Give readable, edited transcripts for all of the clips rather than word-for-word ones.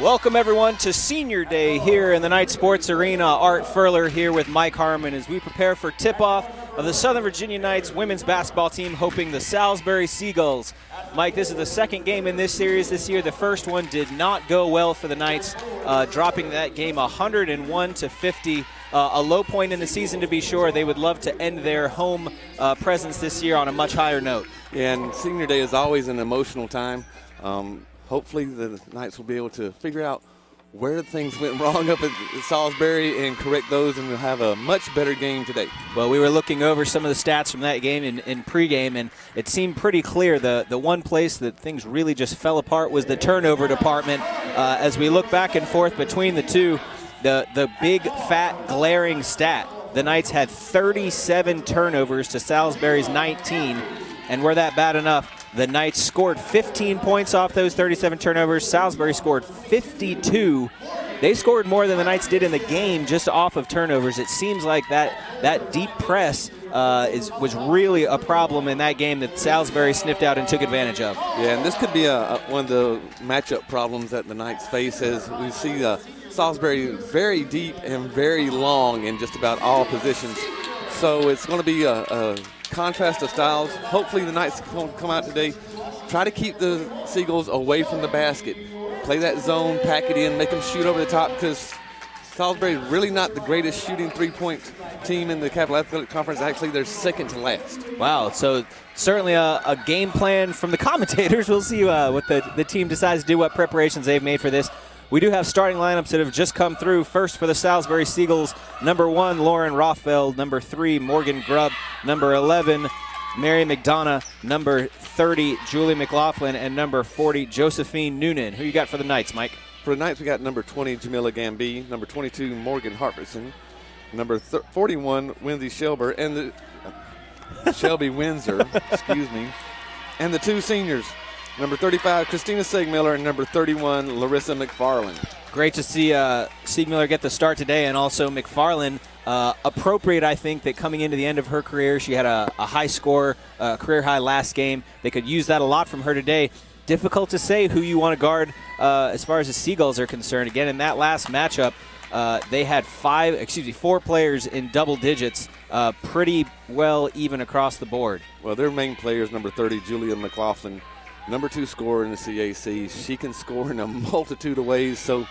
Welcome everyone to Senior Day here in the Knight Sports Arena. Art Furler here with Mike Harmon as we prepare for tip-off of the Southern Virginia Knights women's basketball team hoping the Salisbury Seagulls. Mike, this is the second game in this series this year. The first one did not go well for the Knights, dropping that game 101-50. A low point in the season, to be sure. They would love to end their home presence this year on a much higher note. Yeah, and Senior Day is always an emotional time. Hopefully the Knights will be able to figure out where things went wrong up at Salisbury and correct those, and we'll have a much better game today. Well, we were looking over some of the stats from that game in pregame, and it seemed pretty clear the one place that things really just fell apart was the turnover department. As we look back and forth between the two, the big, fat, glaring stat, the Knights had 37 turnovers to Salisbury's 19, and were that bad enough, the Knights scored 15 points off those 37 turnovers. Salisbury scored 52. They scored more than the Knights did in the game just off of turnovers. It seems like that deep press was really a problem in that game that Salisbury sniffed out and took advantage of. Yeah, and this could be one of the matchup problems that the Knights face, as we see Salisbury very deep and very long in just about all positions. So it's going to be a contrast of styles. Hopefully the Knights come out today, try to keep the Seagulls away from the basket, play that zone, pack it in, make them shoot over the top, because Salisbury is really not the greatest shooting three-point team in the Capital Athletic Conference. Actually, they're second to last. Wow, so certainly a game plan from the commentators. We'll see what the team decides to do, what preparations they've made for this. We do have starting lineups that have just come through. First for the Salisbury Seagulls, number 1, Lauren Rothfeld. Number 3, Morgan Grubb. Number 11, Mary McDonough. Number 30, Julie McLaughlin. And number 40, Josephine Noonan. Who you got for the Knights, Mike? For the Knights, we got number 20, Jamila Gamby. Number 22, Morgan Harperson. Number 41, Wendy Shelby. And the Shelby Windsor, excuse me. And the two seniors, number 35, Christina Siegmiller, and number 31, Larissa McFarland. Great to see Siegmiller get the start today, and also McFarland. Appropriate, I think, that coming into the end of her career, she had a high score, career high last game. They could use that a lot from her today. Difficult to say who you want to guard as far as the Seagulls are concerned. Again, in that last matchup, they had 4 players in double digits, pretty well even across the board. Well, their main players, number 30, Julia McLaughlin, number 2 scorer in the CAC. She can score in a multitude of ways. So,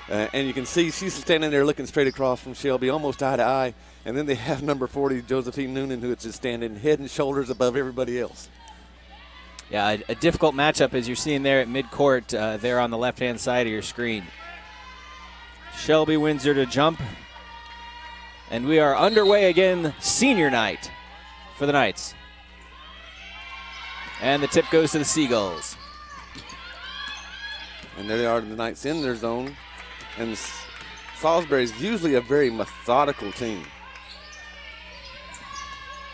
and you can see she's standing there looking straight across from Shelby, almost eye to eye. And then they have number 40, Josephine Noonan, who is just standing head and shoulders above everybody else. Yeah, a difficult matchup as you're seeing there at midcourt there on the left-hand side of your screen. Shelby Windsor to jump. And we are underway again, senior night for the Knights. And the tip goes to the Seagulls. And there they are, the Knights in their zone. And Salisbury is usually a very methodical team.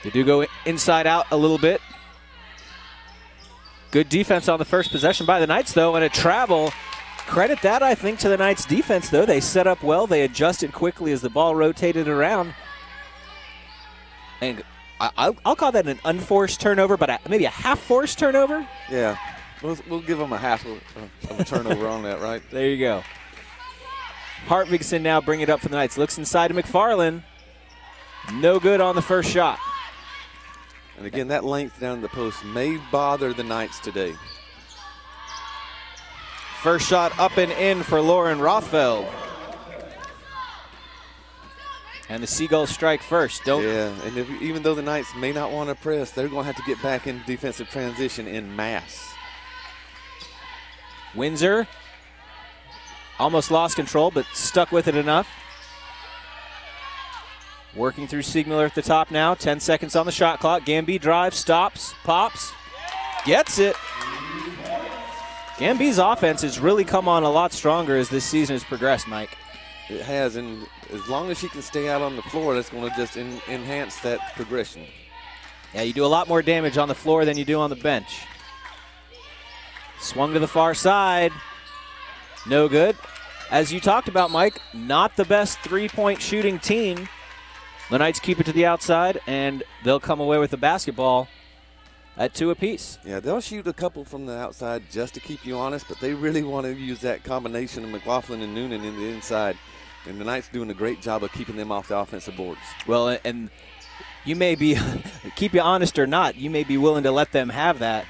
They do go inside out a little bit. Good defense on the first possession by the Knights, though, and a travel. Credit that, I think, to the Knights' defense, though. They set up well. They adjusted quickly as the ball rotated around. And I'll call that an unforced turnover, but maybe a half-forced turnover? Yeah. We'll give them a half of a turnover on that, right? There you go. Hartvigsen now bring it up for the Knights. Looks inside to McFarland. No good on the first shot. And again, that length down the post may bother the Knights today. First shot up and in for Lauren Rothfeld. And the Seagulls strike first. Yeah, and even though the Knights may not want to press, they're going to have to get back in defensive transition in mass. Windsor almost lost control, but stuck with it enough. Working through Siegmiller at the top now. 10 seconds on the shot clock. Gamby drives, stops, pops, gets it. Gamby's offense has really come on a lot stronger as this season has progressed, Mike. It has, and as long as she can stay out on the floor, that's going to just enhance that progression. Yeah, you do a lot more damage on the floor than you do on the bench. Swung to the far side. No good. As you talked about, Mike, not the best three-point shooting team. The Knights keep it to the outside, and they'll come away with the basketball. at 2 apiece. Yeah, they'll shoot a couple from the outside just to keep you honest, but they really want to use that combination of McLaughlin and Noonan in the inside. And the Knights doing a great job of keeping them off the offensive boards. Well, and you may be, keep you honest or not, you may be willing to let them have that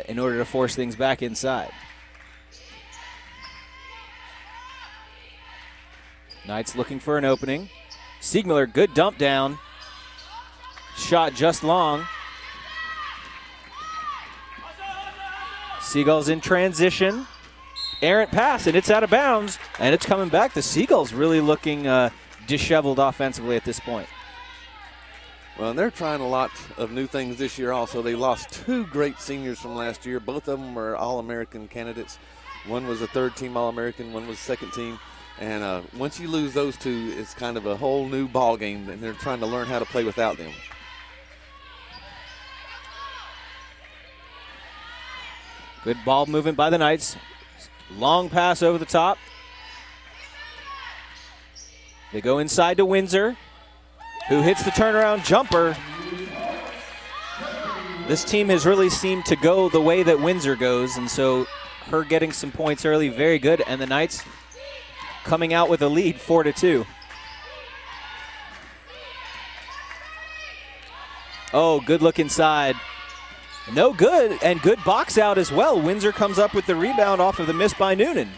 in order to force things back inside. Knights looking for an opening. Siegmiller, good dump down. Shot just long. Seagulls in transition. Errant pass, and it's out of bounds, and it's coming back. The Seagulls really looking disheveled offensively at this point. Well, and they're trying a lot of new things this year also. They lost 2 great seniors from last year. Both of them were All-American candidates. One was a third-team All-American, one was second team. And once you lose those 2, it's kind of a whole new ball game, and they're trying to learn how to play without them. Good ball movement by the Knights. Long pass over the top. They go inside to Windsor, who hits the turnaround jumper. This team has really seemed to go the way that Windsor goes, and so her getting some points early, very good. And the Knights coming out with a lead, 4-2. Oh, good look inside. No good, and good box out as well. Windsor comes up with the rebound off of the miss by Noonan.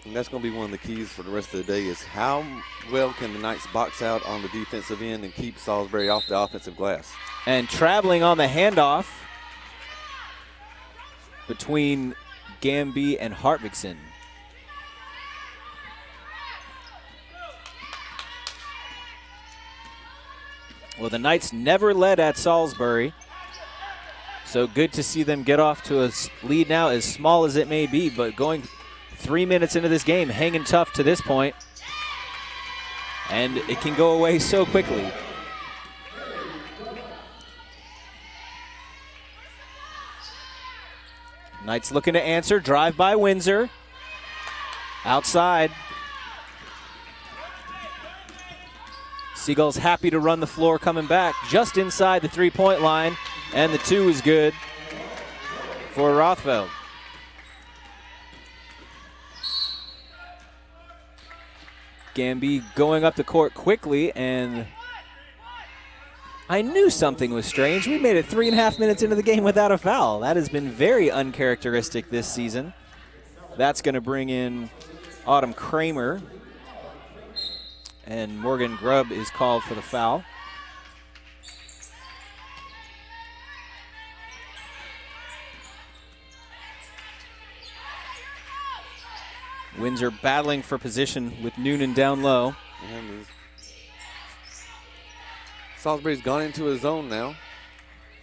And that's going to be one of the keys for the rest of the day is how well can the Knights box out on the defensive end and keep Salisbury off the offensive glass. And traveling on the handoff between Gamby and Hartvigsen. Well, the Knights never led at Salisbury, so good to see them get off to a lead now, as small as it may be, but going 3 minutes into this game, hanging tough to this point, and it can go away so quickly. Knights looking to answer, drive by Windsor, outside. Seagulls happy to run the floor coming back just inside the 3-point line, and the 2 is good for Rothfeld. Gamby going up the court quickly, and I knew something was strange. We made it 3.5 minutes into the game without a foul. That has been very uncharacteristic this season. That's going to bring in Autumn Kramer. And Morgan Grubb is called for the foul. Windsor battling for position with Noonan down low. And Salisbury's gone into a zone now.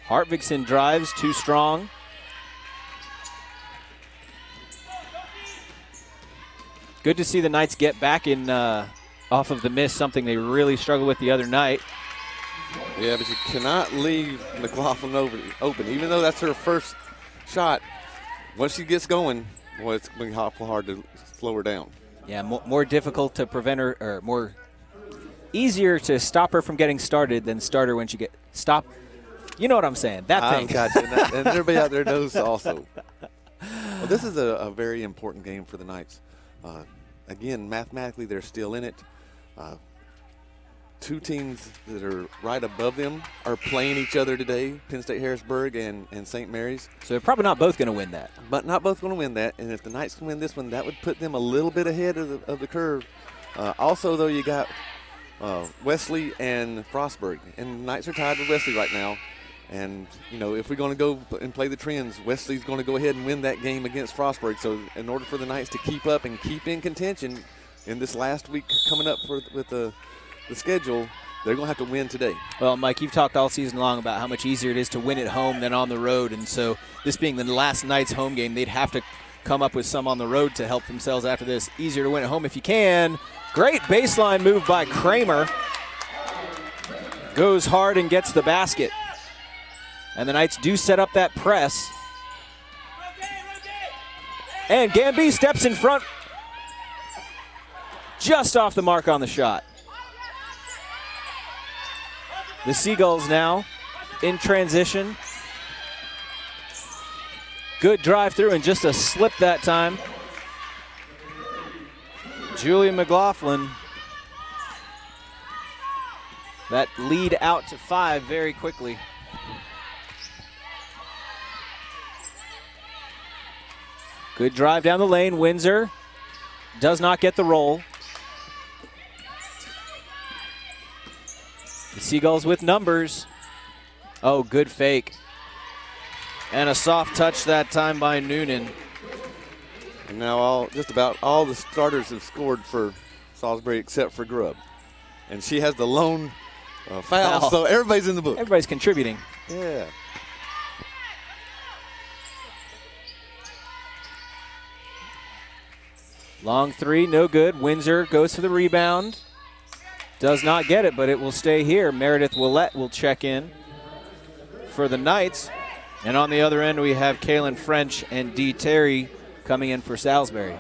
Hartvigsen drives, too strong. Good to see the Knights get back in off of the miss, something they really struggled with the other night. Yeah, but you cannot leave McLaughlin open. Even though that's her first shot, once she gets going, boy, it's going to be awful hard to slow her down. Yeah, more difficult to prevent her, or more easier to stop her from getting started than start her when she stop. You know what I'm saying, that thing. Gotcha, and everybody out there knows also. Well, this is a very important game for the Knights. Again, mathematically, they're still in it. 2 teams that are right above them are playing each other today, Penn State Harrisburg and St. Mary's. So they're probably not both going to win that. But not both going to win that, and if the Knights can win this one, that would put them a little bit ahead of the curve. Also, though, you got Wesley and Frostburg, and the Knights are tied with Wesley right now. And, you know, if we're going to go and play the trends, Wesley's going to go ahead and win that game against Frostburg. So in order for the Knights to keep up and keep in contention in this last week coming up with the schedule, they're going to have to win today. Well, Mike, you've talked all season long about how much easier it is to win at home than on the road. And so this being the last Knights home game, they'd have to come up with some on the road to help themselves after this. Easier to win at home if you can. Great baseline move by Kramer. Goes hard and gets the basket. And the Knights do set up that press. And Gamby steps in front. Just off the mark on the shot. The Seagulls now in transition. Good drive through and just a slip that time. Julia McLaughlin. That lead out to 5 very quickly. Good drive down the lane. Windsor does not get the roll. The Seagulls with numbers. Oh, good fake. And a soft touch that time by Noonan. And now just about all the starters have scored for Salisbury except for Grubb. And she has the lone foul, so everybody's in the book. Everybody's contributing. Yeah. Long three, no good. Windsor goes for the rebound. Does not get it, but it will stay here. Meredith Willette will check in for the Knights. And on the other end, we have Kaylin French and Dee Terry coming in for Salisbury.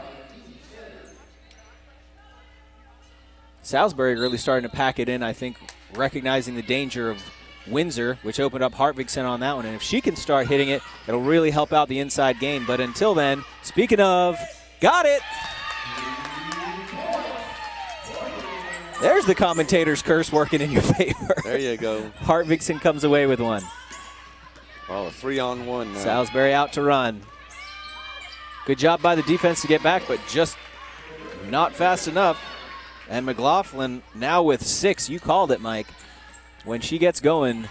Salisbury really starting to pack it in, I think, recognizing the danger of Windsor, which opened up Hartvigsen on that one. And if she can start hitting it, it'll really help out the inside game. But until then, speaking of, got it! There's the commentator's curse working in your favor. There you go. Hartvigsen comes away with one. Oh, 3-on-1 now. Salisbury out to run. Good job by the defense to get back, but just not fast enough. And McLaughlin now with 6. You called it, Mike. When she gets going,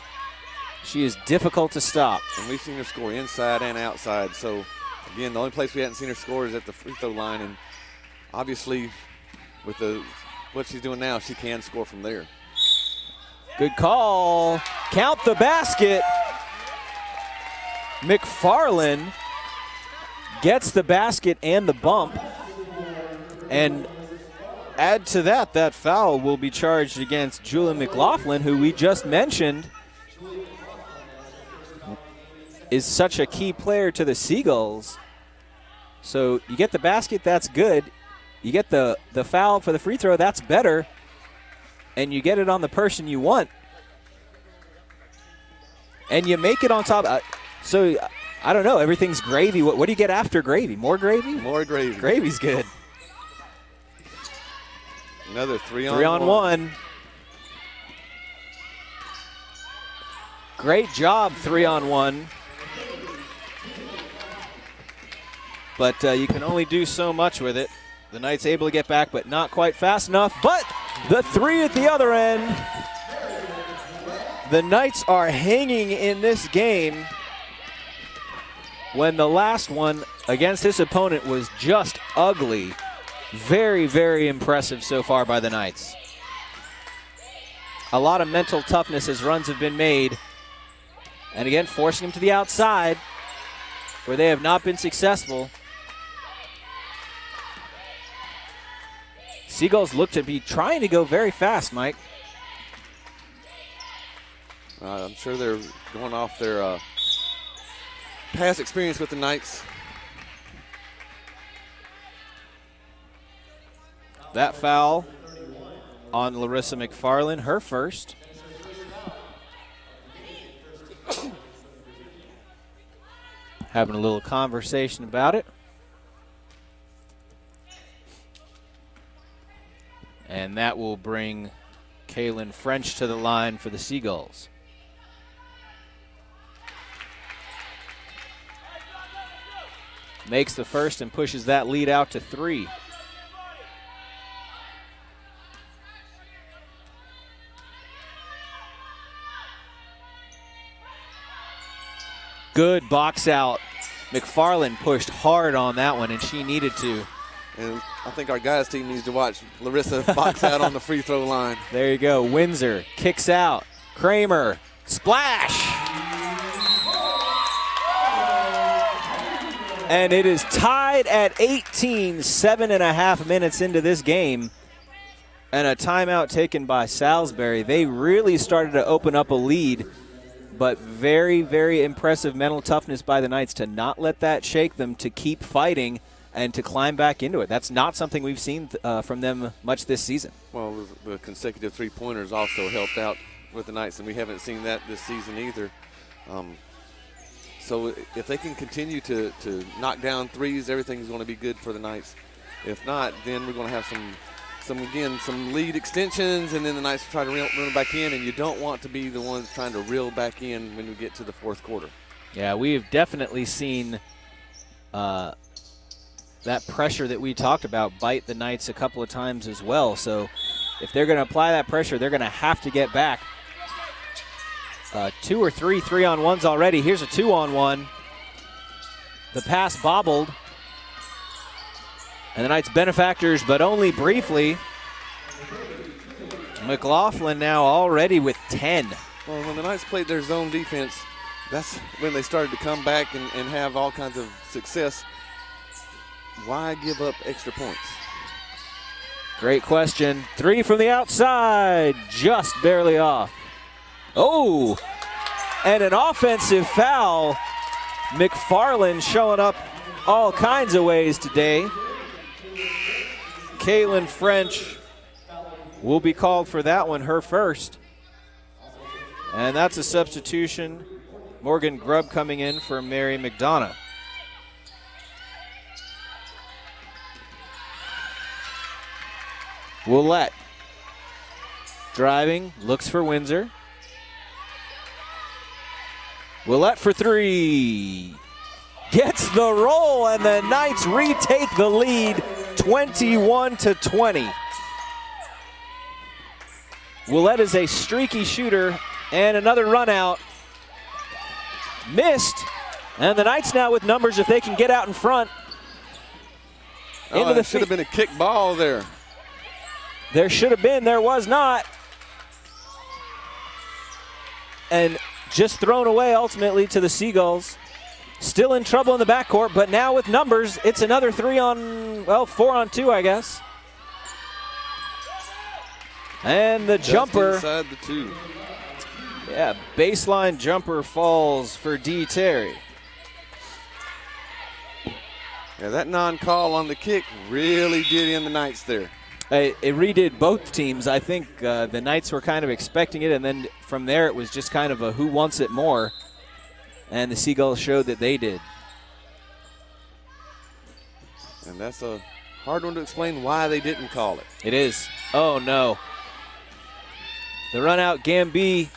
she is difficult to stop. And we've seen her score inside and outside. So, again, the only place we haven't seen her score is at the free throw line. And obviously, with what she's doing now, she can score from there. Good call. Count the basket. McFarland gets the basket and the bump. And add to that foul will be charged against Julia McLaughlin, who we just mentioned is such a key player to the Seagulls. So you get the basket, that's good. You get the foul for the free throw, that's better. And you get it on the person you want. And you make it on top. So, I don't know, everything's gravy. What do you get after gravy? More gravy? More gravy. Gravy's good. Another 3-on-1. 3-on-1. Great job, 3-on-1. But you can only do so much with it. The Knights able to get back, but not quite fast enough. But the 3 at the other end. The Knights are hanging in this game when the last one against this opponent was just ugly. Very, very impressive so far by the Knights. A lot of mental toughness as runs have been made. And again, forcing them to the outside where they have not been successful. Seagulls look to be trying to go very fast, Mike. I'm sure they're going off their past experience with the Knights. That foul on Larissa McFarland, her first. Having a little conversation about it. And that will bring Kaylin French to the line for the Seagulls. Makes the first and pushes that lead out to 3. Good box out. McFarland pushed hard on that one, and she needed to. And I think our guys team needs to watch Larissa box out on the free throw line. There you go. Windsor kicks out. Kramer, splash! And it is tied at 18, 7.5 minutes into this game. And a timeout taken by Salisbury. They really started to open up a lead, but very, very impressive mental toughness by the Knights to not let that shake them, to keep fighting and to climb back into it. That's not something we've seen from them much this season. Well, the consecutive three-pointers also helped out with the Knights, and we haven't seen that this season either. So if they can continue to knock down threes, everything's going to be good for the Knights. If not, then we're going to have some lead extensions, and then the Knights try to reel it back in, and you don't want to be the ones trying to reel back in when we get to the fourth quarter. Yeah, we've definitely seen that pressure that we talked about bite the Knights a couple of times as well. So if they're going to apply that pressure, they're going to have to get back. 2 or 3 3-on-1s already. Here's a 2-on-1. The pass bobbled. And the Knights benefactors, but only briefly. McLaughlin now already with 10. Well, when the Knights played their zone defense, that's when they started to come back and have all kinds of success. Why give up extra points? Great question. 3 from the outside, just barely off. Oh, and an offensive foul. McFarland showing up all kinds of ways today. Kaylin French will be called for that one, her first. And that's a substitution. Morgan Grubb coming in for Mary McDonough. Willette driving, looks for Windsor. Willette for 3. Gets the roll, and the Knights retake the lead 21-20. Willette is a streaky shooter, and another run out. Missed, and the Knights now with numbers if they can get out in front. There should have been a kick ball there. There should have been, there was not. And just thrown away ultimately to the Seagulls. Still in trouble in the backcourt, but now with numbers, it's another 4-on-2, I guess. And the jumper. Inside the 2. Yeah, baseline jumper falls for D. Terry. Yeah, that non-call on the kick really did in the Knights there. It redid both teams. I think the Knights were kind of expecting it, and then from there it was just kind of a who wants it more. And the Seagulls showed that they did. And that's a hard one to explain why they didn't call it. It is. Oh, no. The run out, Gamby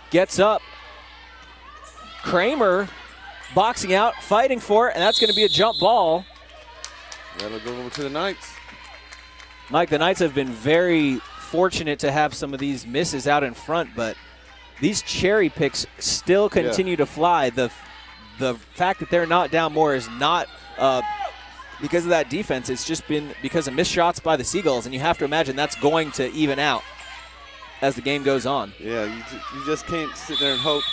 gets up. Kramer boxing out, fighting for it, and that's going to be a jump ball. That'll go over to the Knights. Mike, the Knights have been very fortunate to have some of these misses out in front, but these cherry picks still continue to fly. The fact that they're not down more is not because of that defense. It's just been because of missed shots by the Seagulls, and you have to imagine that's going to even out as the game goes on. Yeah, you just can't sit there and hope.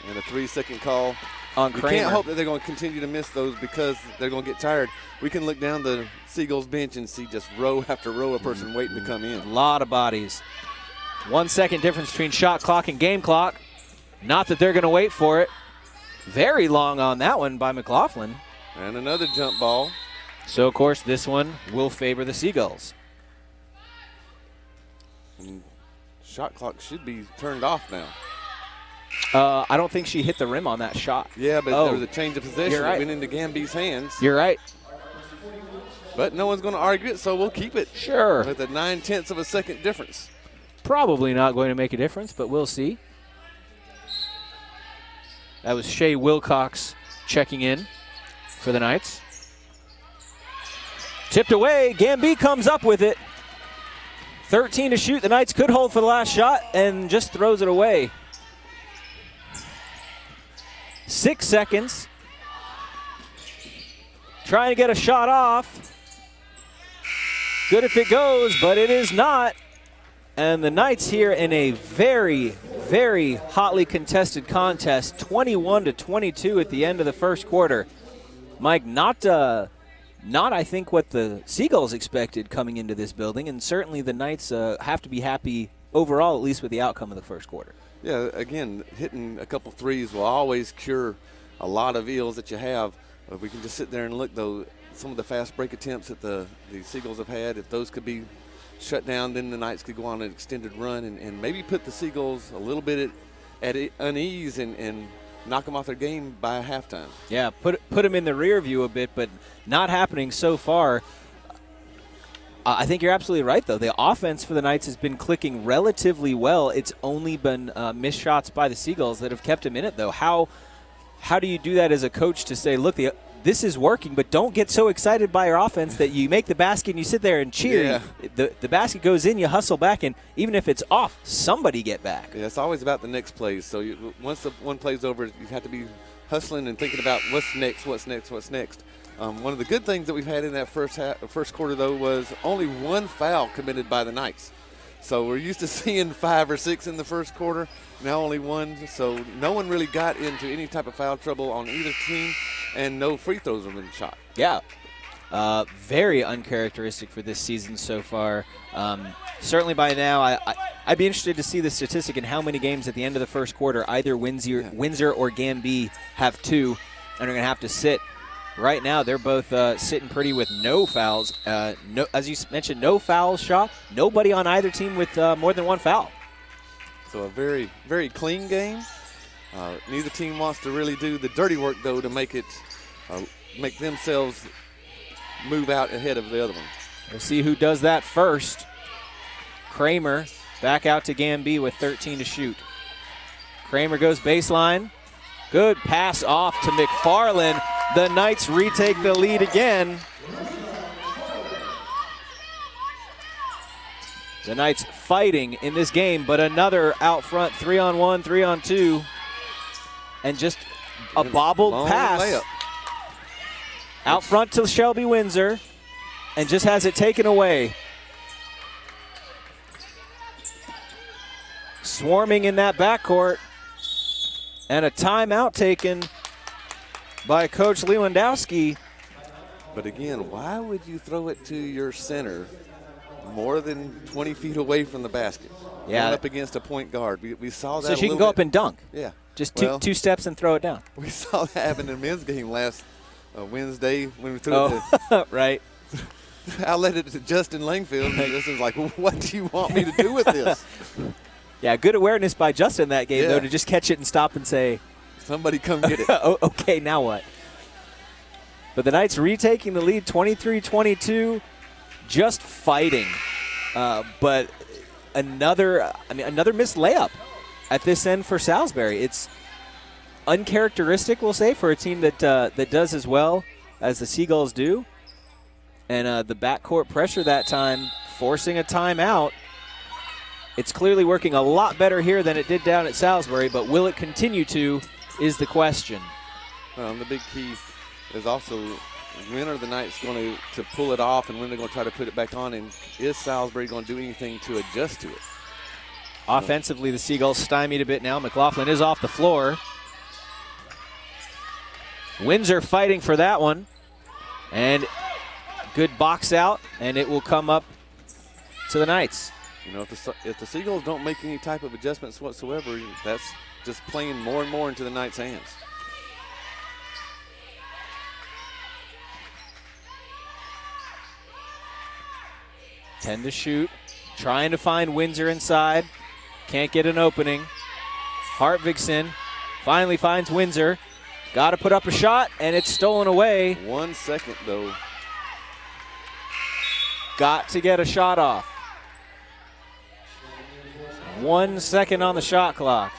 And a 3-second call on Kramer. You can't hope that they're going to continue to miss those because they're going to get tired. We can look down the Seagulls bench and see just row after row of person waiting to come in. A lot of bodies. 1 second difference between shot clock and game clock. Not that they're going to wait for it. Very long on that one by McLaughlin. And another jump ball. So, of course, this one will favor the Seagulls. And shot clock should be turned off now. I don't think she hit the rim on that shot. Yeah, but there was a change of possession that went into Gamby's hands. You're right. But no one's going to argue it, so we'll keep it. Sure. With a 9/10 of a second difference. Probably not going to make a difference, but we'll see. That was Shea Wilcox checking in for the Knights. Tipped away. Gamby comes up with it. 13 to shoot. The Knights could hold for the last shot and just throws it away. 6 seconds. Trying to get a shot off. Good if it goes, but it is not. And the Knights here in a very, very hotly contested contest, 21-22 at the end of the first quarter. Mike, not I think what the Seagulls expected coming into this building, and certainly the Knights have to be happy overall, at least with the outcome of the first quarter. Yeah, again, hitting a couple threes will always cure a lot of ills that you have. If we can just sit there and look, though, some of the fast break attempts that the Seagulls have had, if those could be shut down, then the Knights could go on an extended run and maybe put the Seagulls a little bit at unease and knock them off their game by halftime. Yeah, put them in the rear view a bit, but not happening so far. I think you're absolutely right, though. The offense for the Knights has been clicking relatively well. It's only been missed shots by the Seagulls that have kept them in it, though. How do you do that as a coach to say, look, this is working, but don't get so excited by your offense that you make the basket and you sit there and cheer. Yeah. The basket goes in, you hustle back, and even if it's off, somebody get back. Yeah, it's always about the next plays. So once the one play's over, you have to be hustling and thinking about what's next. One of the good things that we've had in that first quarter, though, was only one foul committed by the Knights. So we're used to seeing 5 or 6 in the first quarter, now only 1. So no one really got into any type of foul trouble on either team, and no free throws have been shot. Yeah. Very uncharacteristic for this season so far. Certainly by now, I'd be interested to see the statistic in how many games at the end of the first quarter either Windsor or Gambee have 2 and are going to have to sit. Right now, they're both sitting pretty with no fouls. As you mentioned, no fouls shot. Nobody on either team with more than 1 foul. So a very, very clean game. Neither team wants to really do the dirty work, though, to make themselves move out ahead of the other one. We'll see who does that first. Kramer back out to Gambee with 13 to shoot. Kramer goes baseline. Good pass off to McFarland. The Knights retake the lead again. The Knights fighting in this game, but another out front 3-on-1, 3-on-2, and just a bobbled pass layup out front to Shelby Windsor, and just has it taken away. Swarming in that backcourt, and a timeout taken by Coach Lewandowski. But again, why would you throw it to your center more than 20 feet away from the basket? Yeah. Up against a point guard. We saw that. So she can go up and dunk. Yeah. Just two steps and throw it down. We saw that happen in the men's game last Wednesday when we threw it. Right. I let it to Justin Langfield. And this is like, what do you want me to do with this? Yeah, good awareness by Justin that game, though, to just catch it and stop and say, somebody come get it. Oh, okay, now what? But the Knights retaking the lead 23-22, just fighting. But another missed layup at this end for Salisbury. It's uncharacteristic, we'll say, for a team that does as well as the Seagulls do. And the backcourt pressure that time, forcing a timeout. It's clearly working a lot better here than it did down at Salisbury, but will it continue to is the question. Well, the big key is also when are the Knights going to pull it off and when they're going to try to put it back on, and is Salisbury going to do anything to adjust to it? Offensively, the Seagulls stymied a bit now. McLaughlin is off the floor. Windsor fighting for that one. And good box out, and it will come up to the Knights. You know, if the Seagulls don't make any type of adjustments whatsoever, that's just playing more and more into the Knights' hands. Ten to shoot, trying to find Windsor inside. Can't get an opening. Hartvigsen finally finds Windsor. Got to put up a shot, and it's stolen away. 1 second, though. Got to get a shot off. 1 second on the shot clock.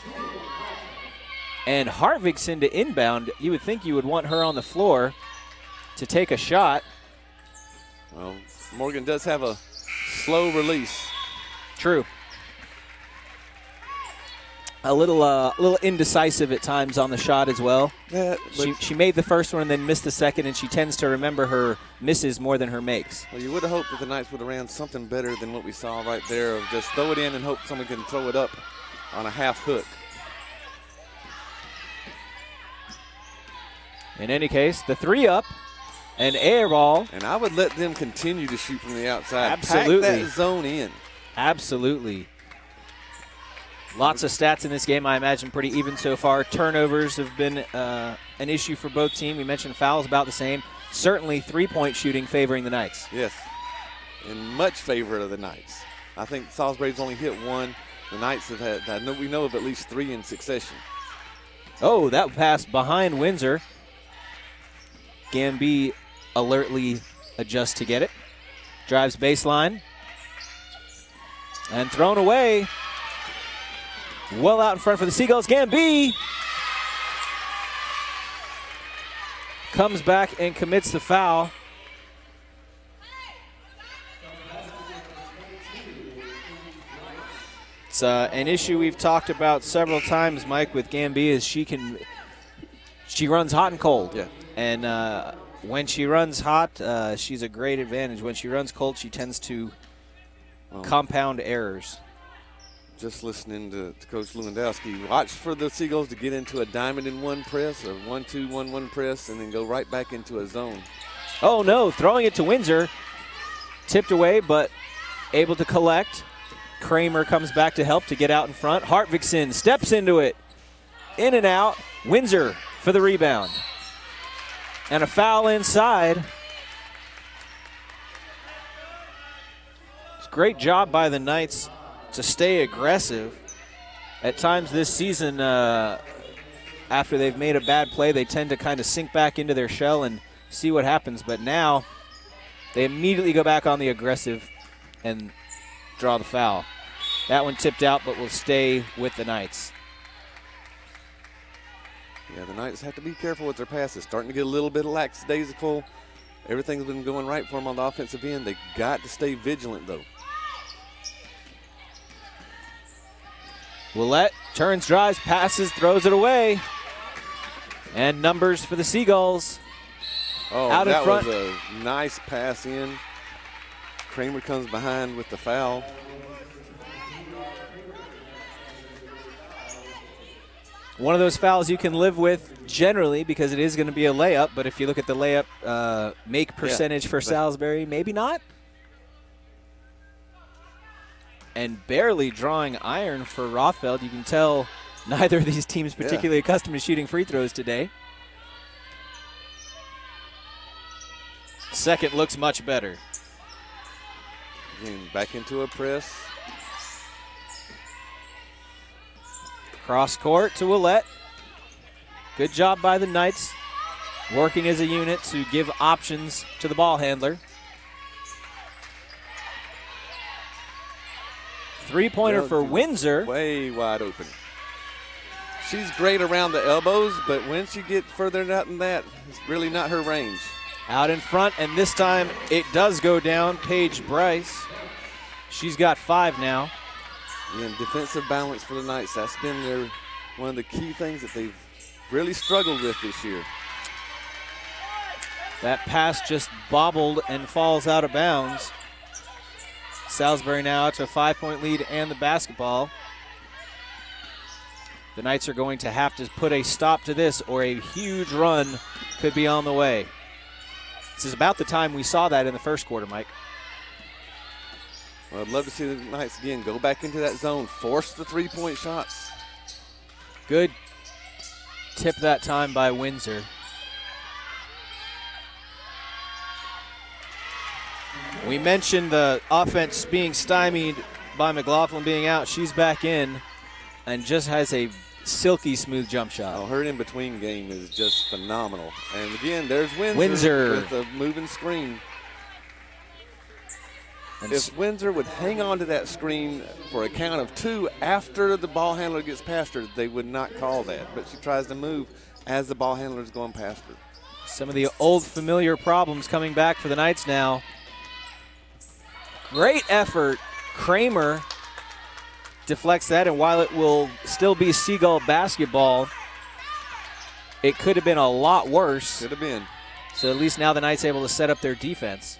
And Hartvigsen to inbound. You would think you would want her on the floor to take a shot. Well, Morgan does have a slow release. True. A little indecisive at times on the shot as well. Yeah, she made the first one and then missed the second, and she tends to remember her misses more than her makes. Well, you would have hoped that the Knights would have ran something better than what we saw right there of just throw it in and hope someone can throw it up on a half hook. In any case, the 3-up and air ball. And I would let them continue to shoot from the outside. Absolutely. Pack that zone in. Absolutely. Lots of stats in this game, I imagine pretty even so far. Turnovers have been an issue for both teams. We mentioned fouls about the same. Certainly 3-point shooting favoring the Knights. Yes. in much favor of the Knights. I think Salisbury's only hit one. The Knights have had, we know of at least 3 in succession. Oh, that pass behind Windsor. Gamby alertly adjusts to get it. Drives baseline. And thrown away. Well out in front for the Seagulls. Gamby comes back and commits the foul. It's an issue we've talked about several times, Mike, with Gamby is she runs hot and cold. Yeah. And when she runs hot, she's a great advantage. When she runs cold, she tends to compound errors. Just listening to Coach Lewandowski, watch for the Seagulls to get into a diamond-in-one press, a 1-2-1-1 press, and then go right back into a zone. Oh, no, throwing it to Windsor. Tipped away, but able to collect. Kramer comes back to help to get out in front. Hartvigsen steps into it. In and out. Windsor for the rebound. And a foul inside. It's a great job by the Knights to stay aggressive. At times this season, after they've made a bad play, they tend to kind of sink back into their shell and see what happens. But now they immediately go back on the aggressive and draw the foul. That one tipped out, but will stay with the Knights. Yeah, the Knights have to be careful with their passes. Starting to get a little bit lackadaisical. Everything's been going right for them on the offensive end. They got to stay vigilant, though. Willett turns, drives, passes, throws it away. And numbers for the Seagulls. Oh, out in front. That was a nice pass in. Kramer comes behind with the foul. One of those fouls you can live with generally because it is going to be a layup, but if you look at the layup make percentage for Salisbury, maybe not. And barely drawing iron for Rothfeld. You can tell neither of these teams particularly accustomed to shooting free throws today. Second looks much better. Again, back into a press. Cross court to Willett. Good job by the Knights, working as a unit to give options to the ball handler. Three-pointer for Windsor. Way wide open. She's great around the elbows, but when she gets further out than that, it's really not her range. Out in front, and this time it does go down. Paige Bryce. She's got 5 now. And defensive balance for the Knights. That's been one of the key things that they've really struggled with this year. That pass just bobbled and falls out of bounds. Salisbury now out to a 5-point lead and the basketball. The Knights are going to have to put a stop to this or a huge run could be on the way. This is about the time we saw that in the first quarter, Mike. Well, I'd love to see the Knights again go back into that zone, force the three-point shots. Good tip that time by Windsor. We mentioned the offense being stymied by McLaughlin being out. She's back in and just has a silky smooth jump shot. Oh, her in-between game is just phenomenal. And again, there's Windsor with a moving screen. And if Windsor would hang on to that screen for a count of 2 after the ball handler gets past her, they would not call that. But she tries to move as the ball handler is going past her. Some of the old familiar problems coming back for the Knights now. Great effort. Kramer deflects that, and while it will still be Seagull basketball, it could have been a lot worse. Could have been. So at least now the Knights able to set up their defense.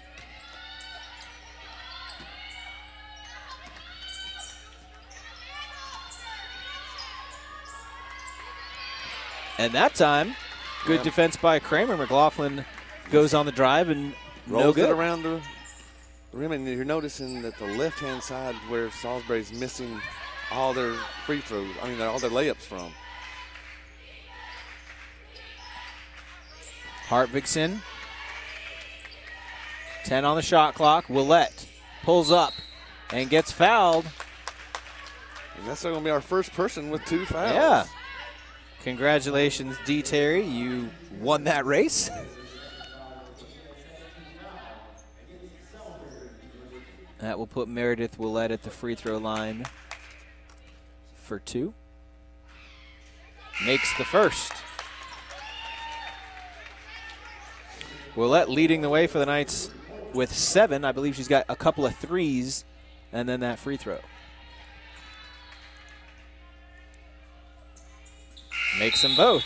And that time, good defense by Kramer. McLaughlin goes on the drive and rolls no good. It around the rim, and you're noticing that the left-hand side where Salisbury's missing all their free throws, all their layups from. Hartvigsen. 10 on the shot clock. Willett pulls up and gets fouled. And that's going to be our first person with 2 fouls. Yeah. Congratulations, D. Terry. You won that race. That will put Meredith Willett at the free throw line for 2. Makes the first. Willett leading the way for the Knights with 7. I believe she's got a couple of threes and then that free throw. Makes them both.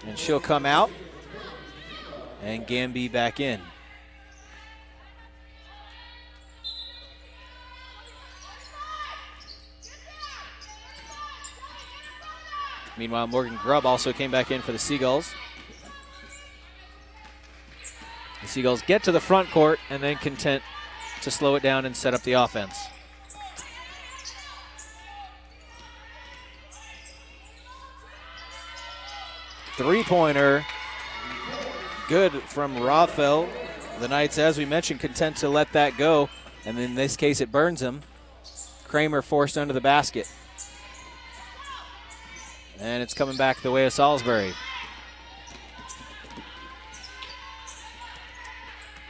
And she'll come out and Gamby back in. Meanwhile, Morgan Grubb also came back in for the Seagulls. The Seagulls get to the front court and then content to slow it down and set up the offense. Three-pointer, good from Rothfeld. The Knights, as we mentioned, content to let that go, and in this case it burns him. Kramer forced under the basket. And it's coming back the way of Salisbury.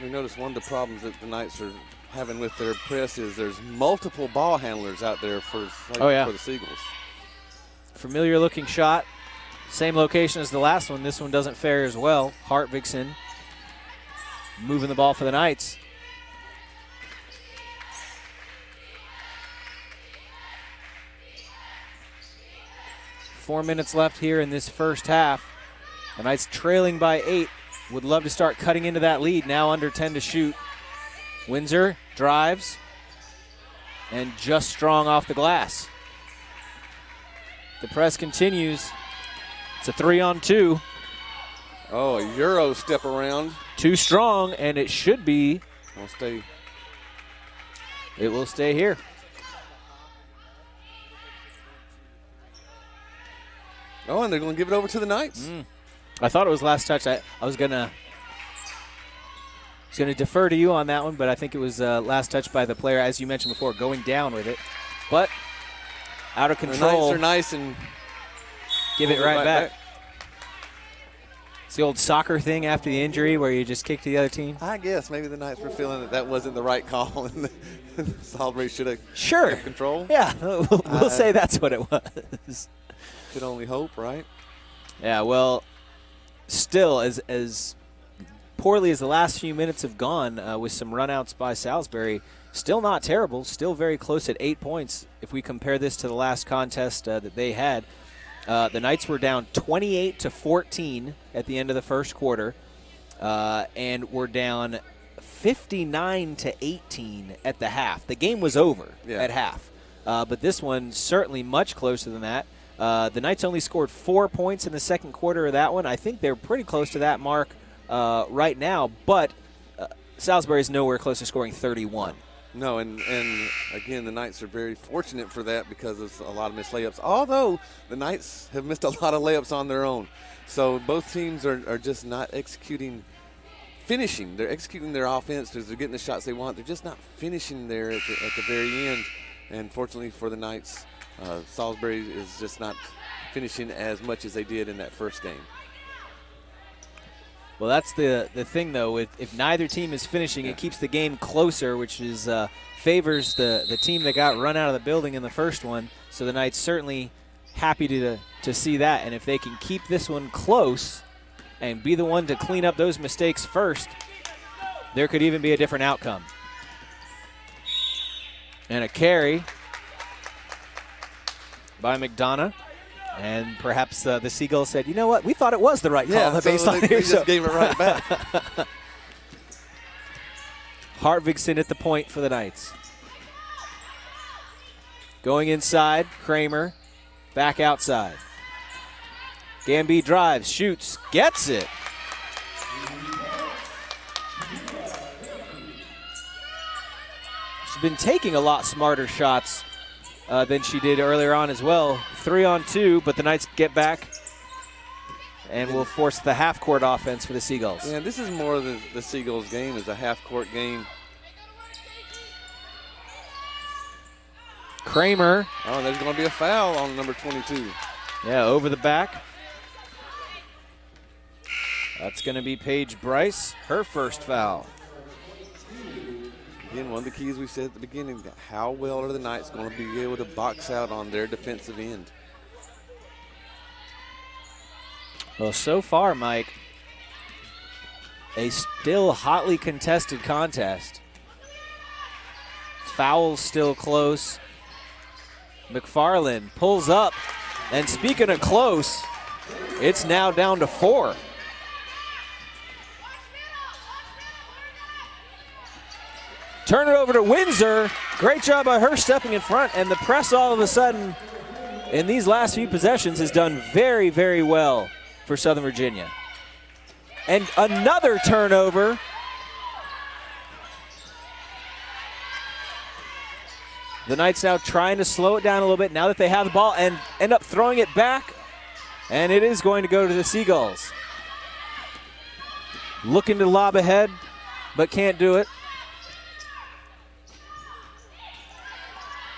We notice one of the problems that the Knights are having with their press is there's multiple ball handlers out there for the Seagulls. Familiar looking shot. Same location as the last one. This one doesn't fare as well. Hartvigsen moving the ball for the Knights. Four minutes left here in this first half. The Knights trailing by 8. Would love to start cutting into that lead. Now under 10 to shoot. Windsor drives and just strong off the glass. The press continues. It's a 3-on-2. Oh, a Euro step around. Too strong, and it should be. It will stay here. Oh, and they're going to give it over to the Knights. I thought it was last touch. I was gonna defer to you on that one, but I think it was last touch by the player, as you mentioned before, going down with it. But out of control. The Knights are nice and give it right back. It's the old soccer thing after the injury where you just kick to the other team. I guess maybe the Knights were feeling that wasn't the right call, and Salisbury should have kept control. Yeah, we'll say that's what it was. Could only hope, right? Yeah, well, still, as poorly as the last few minutes have gone with some runouts by Salisbury, still not terrible, still very close at 8 points if we compare this to the last contest that they had. The Knights were down 28-14 at the end of the first quarter, and were down 59-18 at the half. The game was over at half, but this one certainly much closer than that. The Knights only scored 4 points in the second quarter of that one. I think they're pretty close to that mark right now, but Salisbury is nowhere close to scoring 31. No, and again, the Knights are very fortunate for that because of a lot of missed layups, although the Knights have missed a lot of layups on their own. So both teams are just not finishing. They're executing their offense because they're getting the shots they want. They're just not finishing there at the very end. And fortunately for the Knights, Salisbury is just not finishing as much as they did in that first game. Well, that's the thing, though. If neither team is finishing, it keeps the game closer, which is favors the team that got run out of the building in the first one. So the Knights certainly happy to see that. And if they can keep this one close and be the one to clean up those mistakes first, there could even be a different outcome. And a carry by McDonough. And perhaps the Seagulls said, you know what, we thought it was the right call. Yeah, so they just gave it right back. Hartvigsen at the point for the Knights. Going inside, Kramer back outside. Gamby drives, shoots, gets it. She's been taking a lot smarter shots than she did earlier on as well. 3-on-2, but the Knights get back and will force the half-court offense for the Seagulls. Yeah, this is more of the Seagulls game, is a half-court game. Kramer. Oh, there's going to be a foul on number 22. Yeah, over the back. That's going to be Paige Bryce, her first foul. Again, one of the keys we said at the beginning, how well are the Knights going to be able to box out on their defensive end? Well, so far, Mike, a still hotly contested contest. Foul's still close. McFarland pulls up, and speaking of close, it's now down to 4. Turn it over to Windsor. Great job by her stepping in front, and the press all of a sudden in these last few possessions has done very, very well for Southern Virginia. And another turnover. The Knights now trying to slow it down a little bit now that they have the ball and end up throwing it back. And it is going to go to the Seagulls. Looking to lob ahead, but can't do it.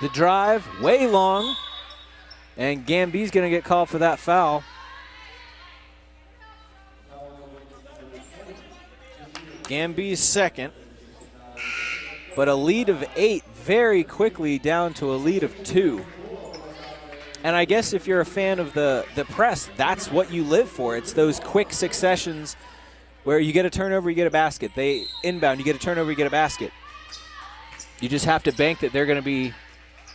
The drive, way long. And Gamby's going to get called for that foul. Gamby's second. But a lead of 8 very quickly down to a lead of 2. And I guess if you're a fan of the press, that's what you live for. It's those quick successions where you get a turnover, you get a basket. They inbound, you get a turnover, you get a basket. You just have to bank that they're going to be,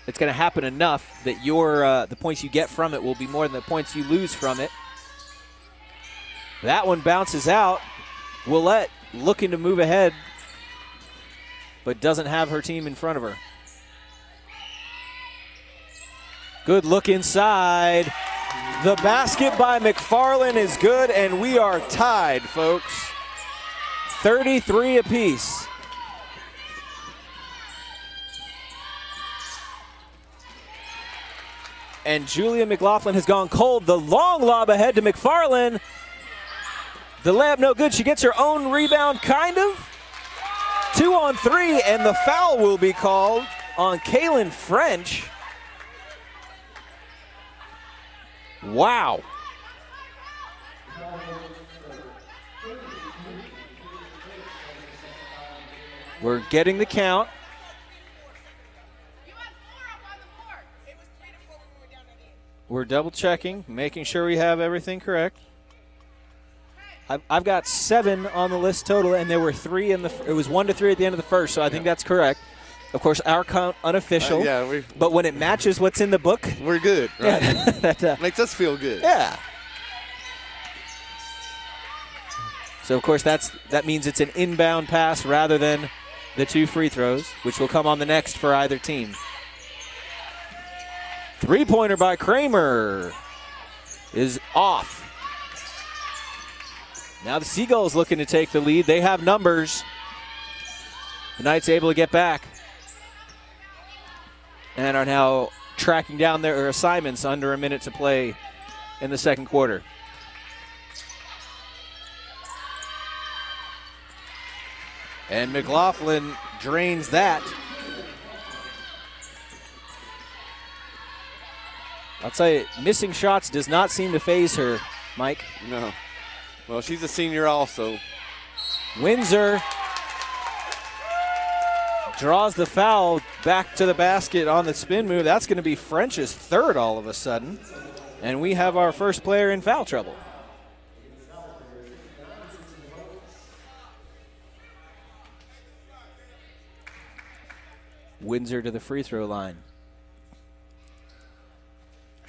it's going to happen enough that the points you get from it will be more than the points you lose from it. That one bounces out. Willette looking to move ahead, but doesn't have her team in front of her. Good look inside. The basket by McFarland is good, and we are tied, folks. 33 apiece. And Julia McLaughlin has gone cold. The long lob ahead to McFarland. The layup no good. She gets her own rebound, kind of. 2 on 3, and the foul will be called on Kaylin French. Wow. We're getting the count. We're double checking, making sure we have everything correct. I've got 7 on the list total, and there were 3 in it was 1 to 3 at the end of the first, so I think that's correct. Of course, our count unofficial. But when it matches what's in the book, we're good, right? Yeah, that makes us feel good. Yeah. So of course that means it's an inbound pass rather than the 2 free throws, which will come on the next for either team. 3-pointer by Kramer is off. Now the Seagulls looking to take the lead. They have numbers. The Knights able to get back and are now tracking down their assignments under a minute to play in the second quarter. And McLaughlin drains that. I'll tell you, missing shots does not seem to faze her, Mike. No. Well, she's a senior also. Windsor draws the foul back to the basket on the spin move. That's going to be French's third all of a sudden. And we have our first player in foul trouble. Windsor to the free throw line.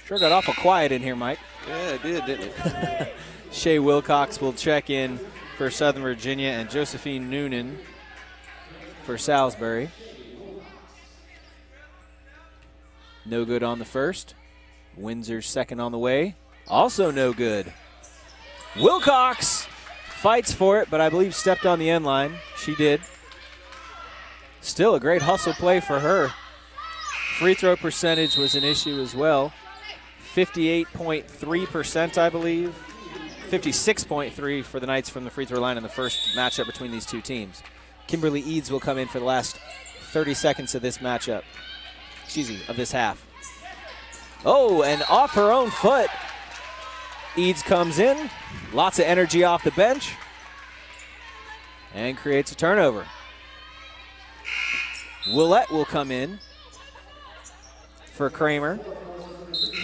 Sure got awful quiet in here, Mike. Yeah, it did, didn't it? Shea Wilcox will check in for Southern Virginia, and Josephine Noonan for Salisbury. No good on the first. Windsor's second on the way. Also no good. Wilcox fights for it, but I believe stepped on the end line. She did. Still a great hustle play for her. Free throw percentage was an issue as well. 58.3%, I believe. 56.3 for the Knights from the free throw line in the first matchup between these two teams. Kimberly Eads will come in for the last 30 seconds of this matchup. Of this half. Oh, and off her own foot. Eads comes in. Lots of energy off the bench. And creates a turnover. Willett will come in for Kramer.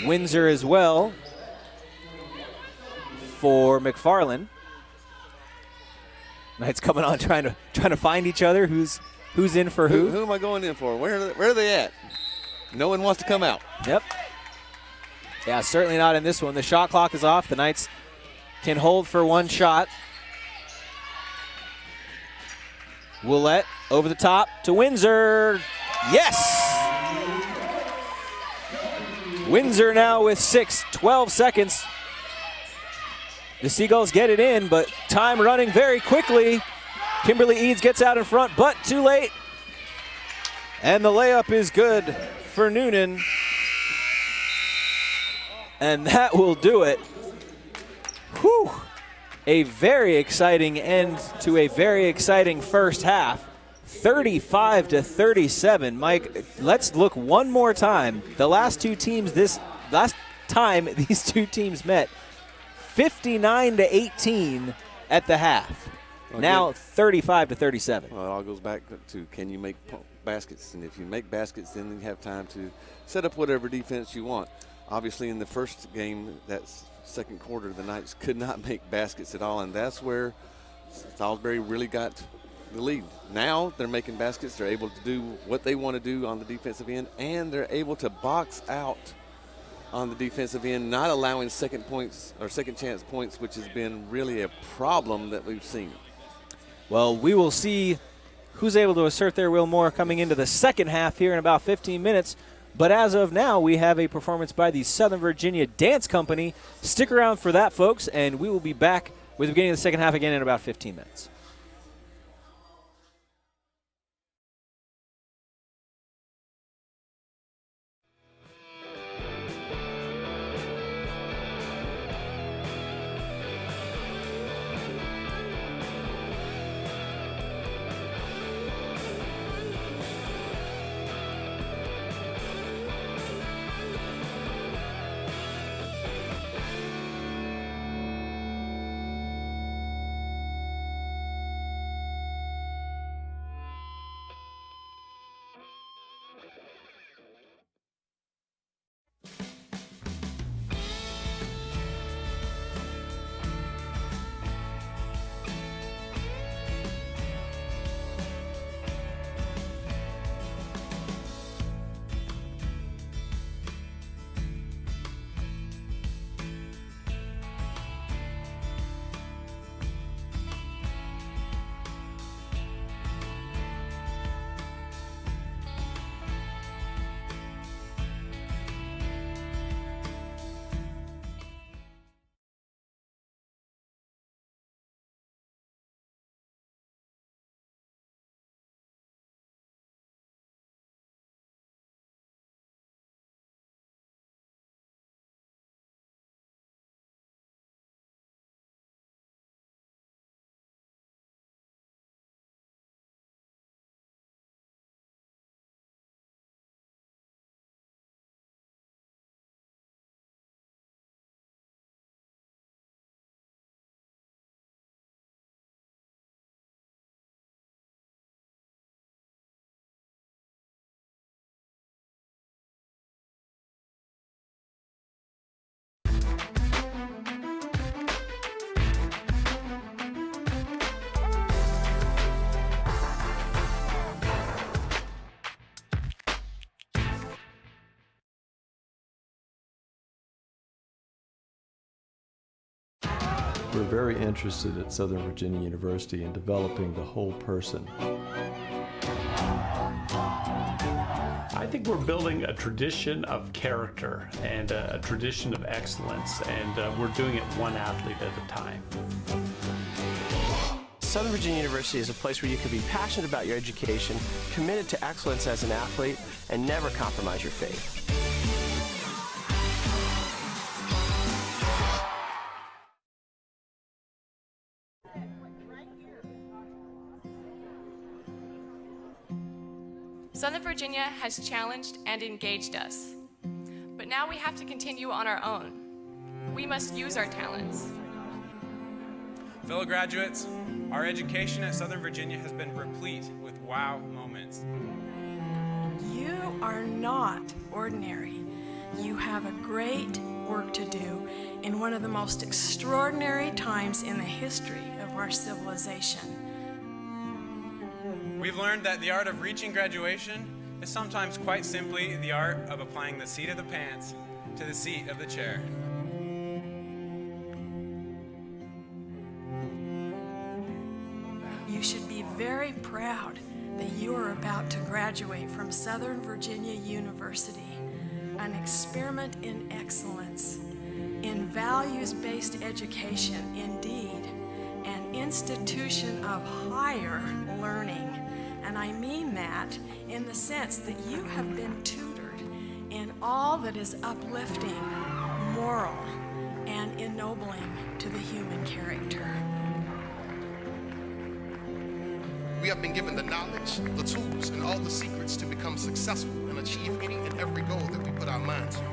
Windsor as well for McFarland. Knights coming on trying to find each other. Who's in for who? Who am I going in for? Where are they at? No one wants to come out. Yep. Yeah, certainly not in this one. The shot clock is off. The Knights can hold for one shot. Willett over the top to Windsor. Yes! Windsor now with 12 seconds. The Seagulls get it in, but time running very quickly. Kimberly Eads gets out in front, but too late. And the layup is good for Noonan. And that will do it. Whew. A very exciting end to a very exciting first half. 35-37. Mike, let's look one more time. The last time these two teams met, 59-18 at the half. Okay. Now 35-37. Well, it all goes back to, can you make baskets? And if you make baskets, then you have time to set up whatever defense you want. Obviously, in the first game, that second quarter, the Knights could not make baskets at all, and that's where Salisbury really got the lead. Now they're making baskets. They're able to do what they want to do on the defensive end, and they're able to box out on the defensive end, not allowing second chance points, which has been really a problem that we've seen. Well, we will see who's able to assert their will more coming into the second half here in about 15 minutes. But as of now, we have a performance by the Southern Virginia Dance Company. Stick around for that, folks, and we will be back with the beginning of the second half again in about 15 minutes. We're very interested at Southern Virginia University in developing the whole person. I think we're building a tradition of character and a tradition of excellence, and we're doing it one athlete at a time. Southern Virginia University is a place where you can be passionate about your education, committed to excellence as an athlete, and never compromise your faith. Virginia has challenged and engaged us. But now we have to continue on our own. We must use our talents. Fellow graduates, our education at Southern Virginia has been replete with wow moments. You are not ordinary. You have a great work to do in one of the most extraordinary times in the history of our civilization. We've learned that the art of reaching graduation is sometimes quite simply the art of applying the seat of the pants to the seat of the chair. You should be very proud that you are about to graduate from Southern Virginia University, an experiment in excellence, in values-based education, indeed, an institution of higher learning. And I mean that in the sense that you have been tutored in all that is uplifting, moral, and ennobling to the human character. We have been given the knowledge, the tools, and all the secrets to become successful and achieve any and every goal that we put our mind to.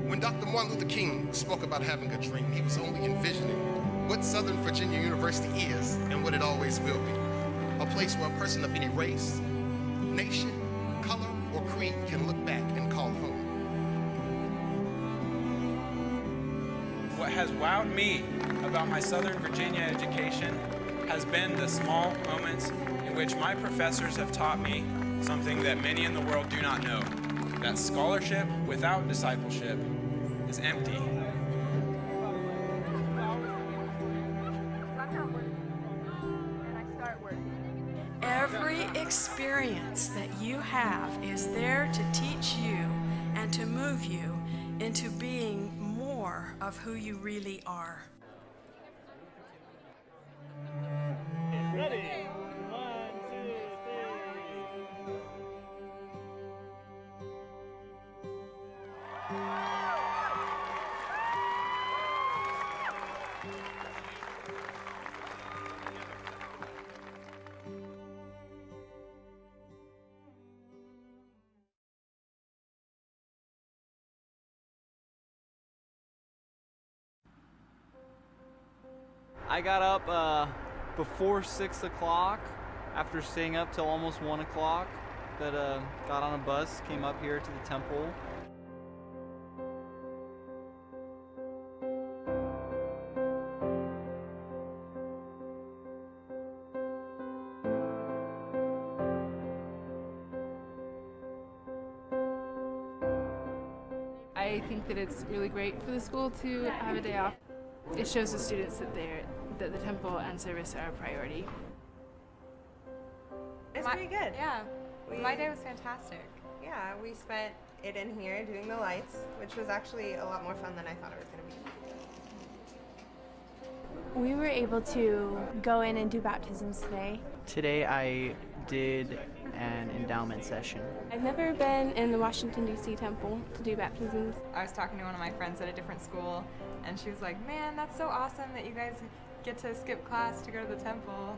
When Dr. Martin Luther King spoke about having a dream, he was only envisioning what Southern Virginia University is and what it always will be. A place where a person of any race, nation, color, or creed can look back and call home. What has wowed me about my Southern Virginia education has been the small moments in which my professors have taught me something that many in the world do not know, that scholarship without discipleship is empty. Every experience that you have is there to teach you and to move you into being more of who you really are. Ready? 1, 2, 3. I got up before 6 o'clock after staying up till almost 1 o'clock. Got on a bus, came up here to the temple. I think that it's really great for the school to have a day off. It shows the students that the temple and service are a priority. It's pretty good. Yeah, my day was fantastic. Yeah, we spent it in here doing the lights, which was actually a lot more fun than I thought it was going to be. We were able to go in and do baptisms today. Today I did an endowment session. I've never been in the Washington, D.C. temple to do baptisms. I was talking to one of my friends at a different school, and she was like, man, that's so awesome that you guys get to skip class to go to the temple.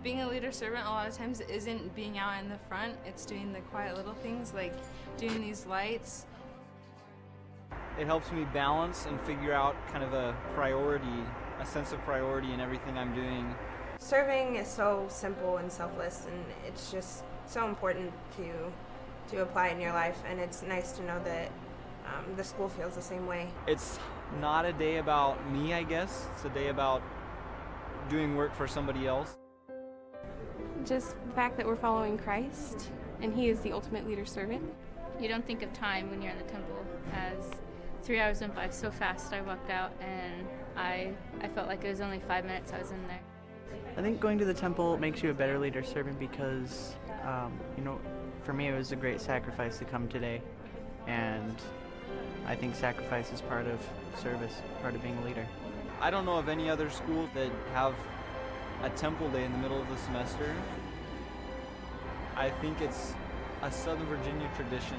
Being a leader servant a lot of times isn't being out in the front, it's doing the quiet little things like doing these lights. It helps me balance and figure out kind of a sense of priority in everything I'm doing. Serving is so simple and selfless, and it's just so important to apply in your life, and it's nice to know that the school feels the same way. It's not a day about me, I guess. It's a day about doing work for somebody else. Just the fact that we're following Christ, and He is the ultimate leader servant. You don't think of time when you're in the temple, as 3 hours went by so fast. I walked out and I felt like it was only 5 minutes I was in there. I think going to the temple makes you a better leader servant because, for me it was a great sacrifice to come today, and I think sacrifice is part of service, part of being a leader. I don't know of any other schools that have a Temple Day in the middle of the semester. I think it's a Southern Virginia tradition.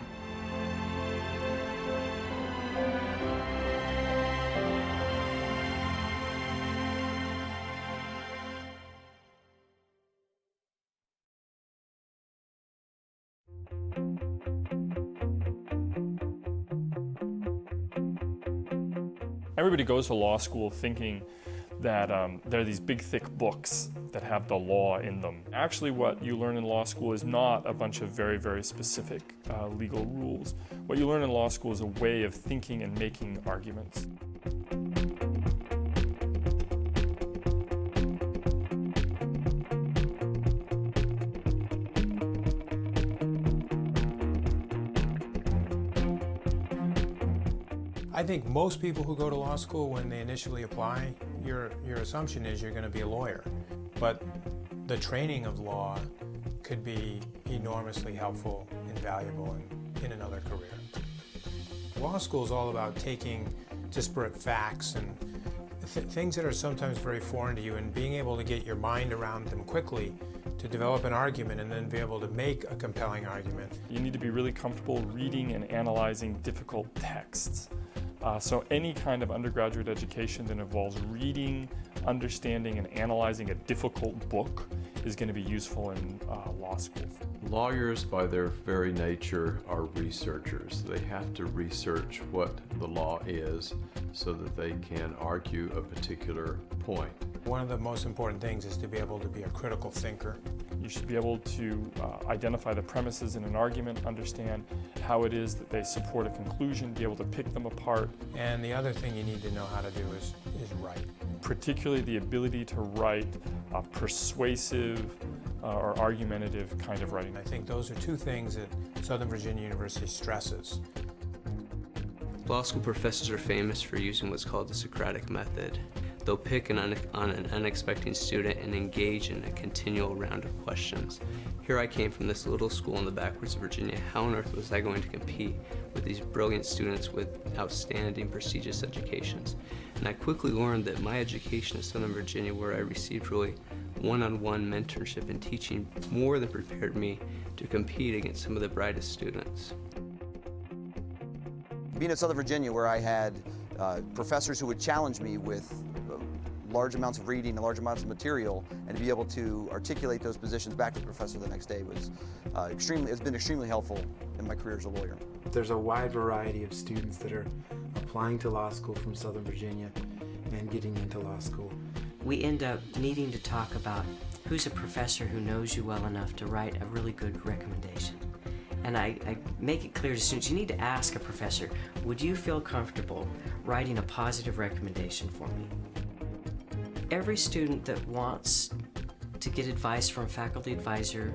Everybody goes to law school thinking that there are these big, thick books that have the law in them. Actually, what you learn in law school is not a bunch of very, very specific legal rules. What you learn in law school is a way of thinking and making arguments. I think most people who go to law school, when they initially apply, your assumption is you're going to be a lawyer. But the training of law could be enormously helpful and valuable in another career. Law school is all about taking disparate facts and things that are sometimes very foreign to you and being able to get your mind around them quickly to develop an argument and then be able to make a compelling argument. You need to be really comfortable reading and analyzing difficult texts. So any kind of undergraduate education that involves reading, understanding, and analyzing a difficult book is going to be useful in law schools. Lawyers, by their very nature, are researchers. They have to research what the law is so that they can argue a particular point. One of the most important things is to be able to be a critical thinker. You should be able to identify the premises in an argument, understand how it is that they support a conclusion, be able to pick them apart. And the other thing you need to know how to do is write. Particularly the ability to write persuasive or argumentative kind of writing. I think those are two things that Southern Virginia University stresses. Law school professors are famous for using what's called the Socratic method. They'll pick on an unexpected student and engage in a continual round of questions. Here I came from this little school in the backwoods of Virginia. How on earth was I going to compete with these brilliant students with outstanding, prestigious educations? And I quickly learned that my education in Southern Virginia, where I received really one-on-one mentorship and teaching, more than prepared me to compete against some of the brightest students. Being at Southern Virginia, where I had professors who would challenge me with large amounts of reading and large amounts of material, and to be able to articulate those positions back to the professor the next day was it's been extremely helpful in my career as a lawyer. There's a wide variety of students that are applying to law school from Southern Virginia and getting into law school. We end up needing to talk about who's a professor who knows you well enough to write a really good recommendation. And I make it clear to students, you need to ask a professor, would you feel comfortable writing a positive recommendation for me? Every student that wants to get advice from a faculty advisor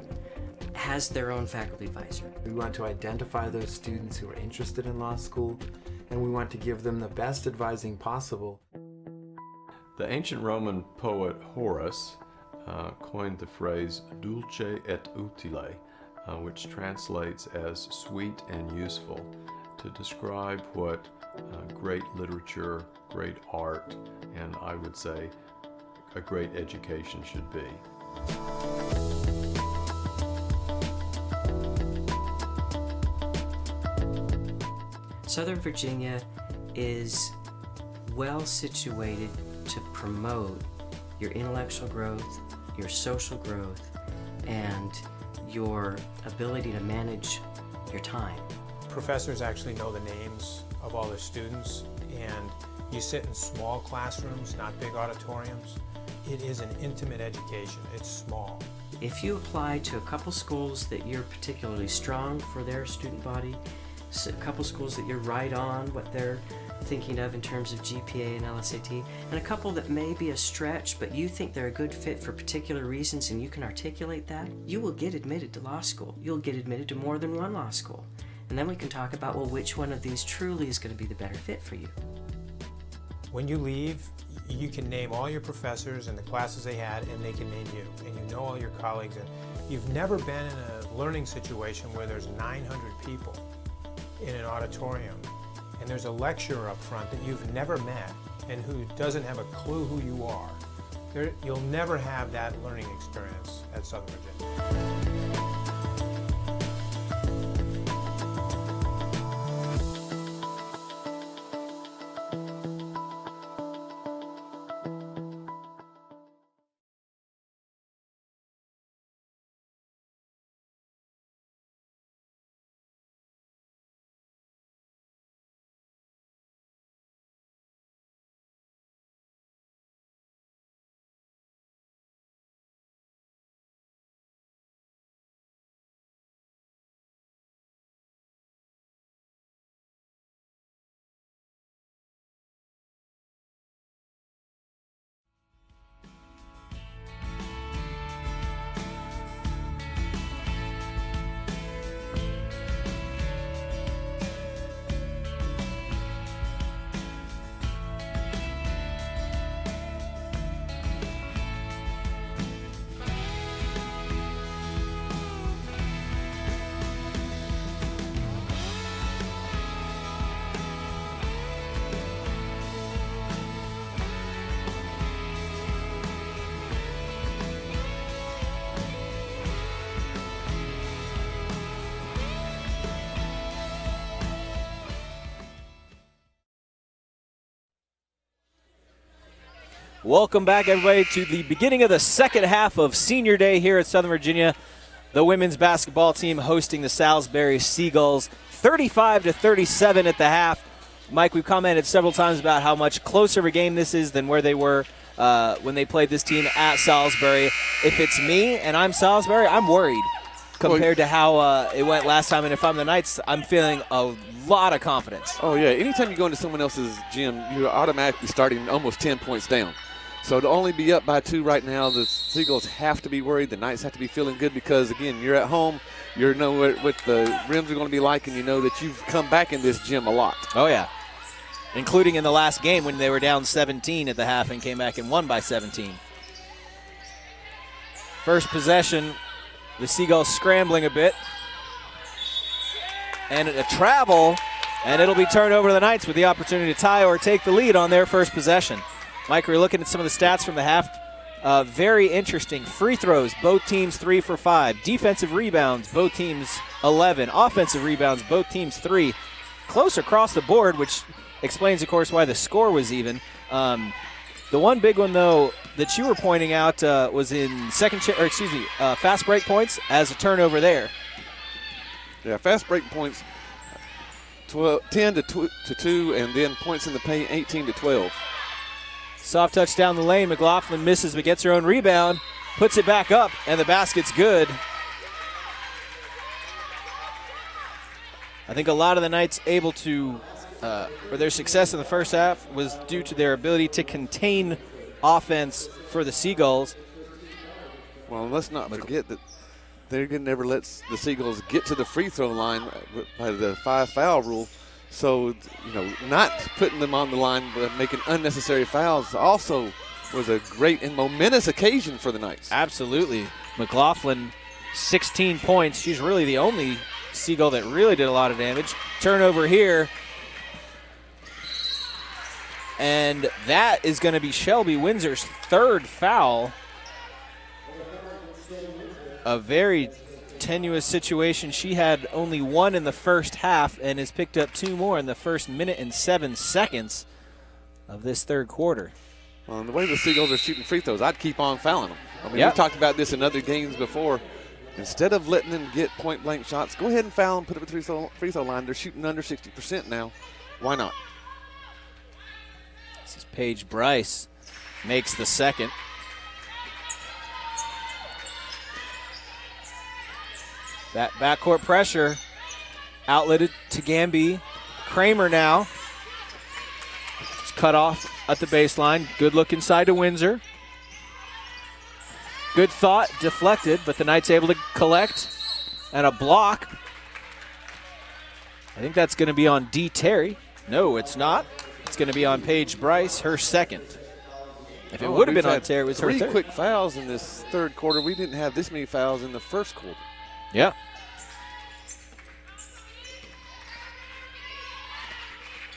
has their own faculty advisor. We want to identify those students who are interested in law school, and we want to give them the best advising possible. The ancient Roman poet Horace coined the phrase dulce et utile, which translates as sweet and useful, to describe what great literature, great art, and I would say a great education should be. Southern Virginia is well situated to promote your intellectual growth, your social growth, and your ability to manage your time. Professors actually know the names of all their students, and you sit in small classrooms, not big auditoriums. It is an intimate education. It's small. If you apply to a couple schools that you're particularly strong for their student body, a couple schools that you're right on what they're thinking of in terms of GPA and LSAT, and a couple that may be a stretch, but you think they're a good fit for particular reasons and you can articulate that, you will get admitted to law school. You'll get admitted to more than one law school. And then we can talk about, well, which one of these truly is going to be the better fit for you. When you leave, you can name all your professors and the classes they had, and they can name you, and you know all your colleagues. And you've never been in a learning situation where there's 900 people in an auditorium, and there's a lecturer up front that you've never met and who doesn't have a clue who you are. You'll never have that learning experience at Southern Virginia. Welcome back, everybody, to the beginning of the second half of Senior Day here at Southern Virginia. The women's basketball team hosting the Salisbury Seagulls, 35-37 at the half. Mike, we've commented several times about how much closer of a game this is than where they were when they played this team at Salisbury. If it's me and I'm Salisbury, I'm worried compared to how it went last time. And if I'm the Knights, I'm feeling a lot of confidence. Oh, yeah. Anytime you go into someone else's gym, you're automatically starting almost 10 points down. So to only be up by 2 right now, the Seagulls have to be worried. The Knights have to be feeling good because, again, you're at home. You know what the rims are going to be like, and you know that you've come back in this gym a lot. Oh, yeah. Including in the last game when they were down 17 at the half and came back and won by 17. First possession, the Seagulls scrambling a bit. And a travel, and it'll be turned over to the Knights with the opportunity to tie or take the lead on their first possession. Mike, we're looking at some of the stats from the half. Very interesting. Free throws, both teams 3 for 5. Defensive rebounds, both teams 11. Offensive rebounds, both teams 3. Close across the board, which explains, of course, why the score was even. The one big one, though, that you were pointing out was in fast break points as a turnover there. Yeah, fast break points, 10 to 2, and then points in the paint, 18 to 12. Soft touch down the lane. McLaughlin misses but gets her own rebound, puts it back up, and the basket's good. I think a lot of the Knights able to, or their success in the first half was due to their ability to contain offense for the Seagulls. Well, let's not forget that they're going to never let the Seagulls get to the free throw line by the 5-foul rule. So, not putting them on the line but making unnecessary fouls also was a great and momentous occasion for the Knights. Absolutely. McLaughlin, 16 points. She's really the only Seagull that really did a lot of damage. Turnover here. And that is going to be Shelby Windsor's third foul. A very tenuous situation. She had only 1 in the first half and has picked up 2 more in the first minute and 7 seconds of this third quarter. Well, and the way the Seagulls are shooting free throws, I'd keep on fouling them. I mean, Yep. we've talked about this in other games before. Instead of letting them get point-blank shots, go ahead and foul them, put them at the free throw line. They're shooting under 60% now. Why not? This is Paige Bryce. Makes the second. That backcourt pressure outletted to Gamby. Kramer now. It's cut off at the baseline. Good look inside to Windsor. Good thought, deflected, but the Knights able to collect. And a block. I think that's going to be on D. Terry. No, it's not. It's going to be on Paige Bryce, her second. If it would have been on Terry, it was her 3 third. quick fouls in this third quarter. We didn't have this many fouls in the first quarter. Yeah.